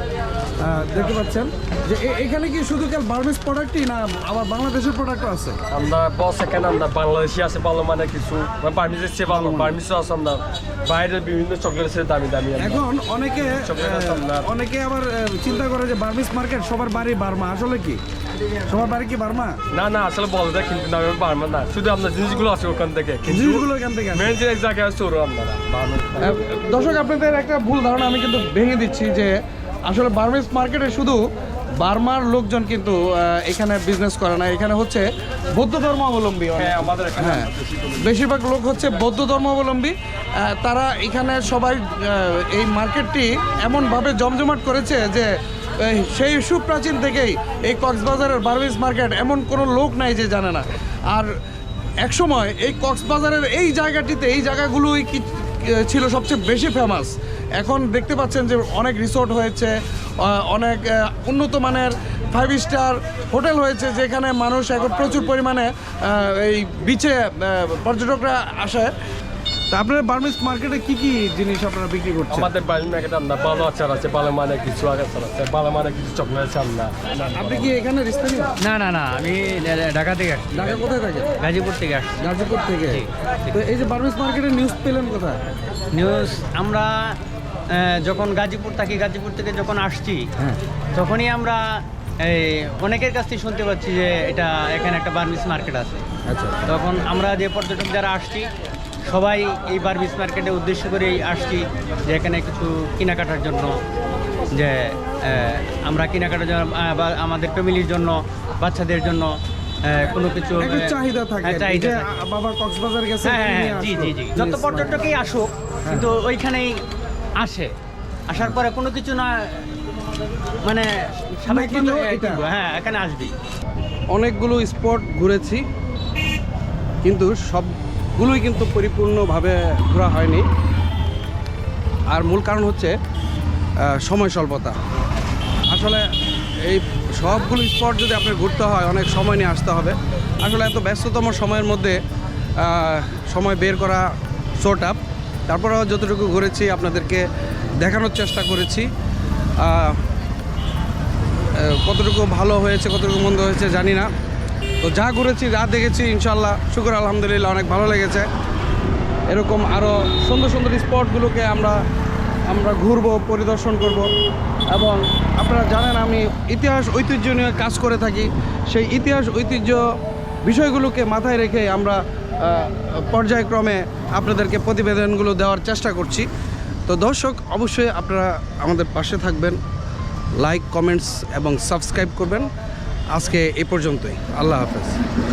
দেখতে পাচ্ছেন যে এখানে কি শুধু বার্মিজ প্রোডাক্টই না, আবার বাংলাদেশের প্রোডাক্টও আছে? আমরা বস এখানে আমরা বাংলাদেশি আছে ভালো মানে কিছু, বার্মিজের চেয়ে ভালো, বার্মিজও আছে আমরা বাইরের বিভিন্ন চকলেটের দামি দামি। এখন অনেকে আবার চিন্তা করে যে বার্মিজ মার্কেট সবার বাড়ি বার্মা, আসলে কি সবার বাড়ি কি বার্মা? না না, আসলে বলা যায় কিন্তু না, বার্মা না, শুধু আপনার জিনিসগুলো আছে ওখান থেকে, জিনিসগুলো এখান থেকে মেন যে এক জায়গায় আছে ওরা আমরা। দর্শক, আপনাদের একটা ভুল ধারণা আমি কিন্তু ভেঙে দিচ্ছি যে আসলে বার্মিজ মার্কেটে শুধু বার্মার লোকজন কিন্তু এখানে বিজনেস করে না। এখানে হচ্ছে বৌদ্ধ ধর্মাবলম্বী, আমাদের হ্যাঁ বেশিরভাগ লোক হচ্ছে বৌদ্ধ ধর্মাবলম্বী। তারা এখানে সবাই এই মার্কেটটি এমনভাবে জমজমাট করেছে যে সেই সুপ্রাচীন থেকেই এই কক্সবাজারের বার্মিজ মার্কেট এমন কোনো লোক নাই যে জানে না। আর একসময় এই কক্সবাজারের এই জায়গাটিতে এই জায়গাগুলোই ছিল সবচেয়ে বেশি ফেমাস। এখন দেখতে পাচ্ছেন যে অনেক রিসোর্ট হয়েছে, অনেক উন্নত মানের 5 স্টার হোটেল হয়েছে, যেখানে মানুষ এখন প্রচুর পরিমাণে এই বিচে পর্যটকরা আসে। তা আপনার বার্মিজ মার্কেটে কি কি জিনিস আপনারা বিক্রি করছেন? আমাদের বার্মিজ মার্কেটে আমরা ভালো আচার আছে, ভালো মানে কিছু আচার আছে, ভালো মানে কিছু চকলেট আছে আমরা। আপনি কি এখানে স্থানীয়? না না না, আমি ঢাকা থেকে আসছি। ঢাকা কোথায় থাকে? গাজীপুর থেকে আসছি। গাজীপুর থেকে। তো এই যে বার্মিজ মার্কেটের নিউজ পেলেন কোথায়? নিউজ আমরা যখন গাজীপুর থেকে যখন আসছি, তখনই আমরা অনেকের কাছ থেকে শুনতে পাচ্ছি যে এখানে একটা বার্মিজ মার্কেট আছে। আচ্ছা, তখন আমরা যে পর্যটক যারা আসছি সবাই এই বার্মিজ মার্কেটে উদ্দেশ্য করেই আসছি যে এখানে কিছু কেনাকাটার জন্য, যে আমরা কেনাকাটার জন্য বা আমাদের ফ্যামিলির জন্য, বাচ্চাদের জন্য কোনো কিছু চাহিদা থাকে, চাহিদা বাবা কক্সবাজার গেছে। হ্যাঁ, জি জি জি, যত পর্যটকই আসুক কিন্তু ওইখানেই আসার পরে কোনো কিছু না মানে হ্যাঁ এখানে আসবি। অনেকগুলো স্পট ঘুরেছি কিন্তু সবগুলোই কিন্তু পরিপূর্ণভাবে ঘোরা হয়নি। আর মূল কারণ হচ্ছে সময় স্বল্পতা। আসলে এই সবগুলো স্পট যদি আপনার ঘুরতে হয় অনেক সময় নিয়ে আসতে হবে। আসলে এত ব্যস্ততম সময়ের মধ্যে সময় বের করা সো টাফ। তারপরেও যতটুকু ঘুরেছি আপনাদেরকে দেখানোর চেষ্টা করেছি। কতটুকু ভালো হয়েছে কতটুকু মন্দ হয়েছে জানি না। তো যা ঘুরেছি যা দেখেছি ইনশাল্লাহ শুকর আলহামদুলিল্লাহ অনেক ভালো লেগেছে। এরকম আরও সুন্দর সুন্দর স্পটগুলোকে আমরা ঘুরবো, পরিদর্শন করব। এবং আপনারা জানেন আমি ইতিহাস ঐতিহ্য নিয়ে কাজ করে থাকি। সেই ইতিহাস ঐতিহ্য বিষয়গুলোকে মাথায় রেখে আমরা পর্যায়ক্রমে আপনাদেরকে প্রতিবেদনগুলো দেওয়ার চেষ্টা করছি। তো দর্শক, অবশ্যই আপনারা আমাদের পাশে থাকবেন, লাইক, কমেন্টস এবং সাবস্ক্রাইব করবেন। আজকে এই পর্যন্তই। আল্লাহ হাফেজ।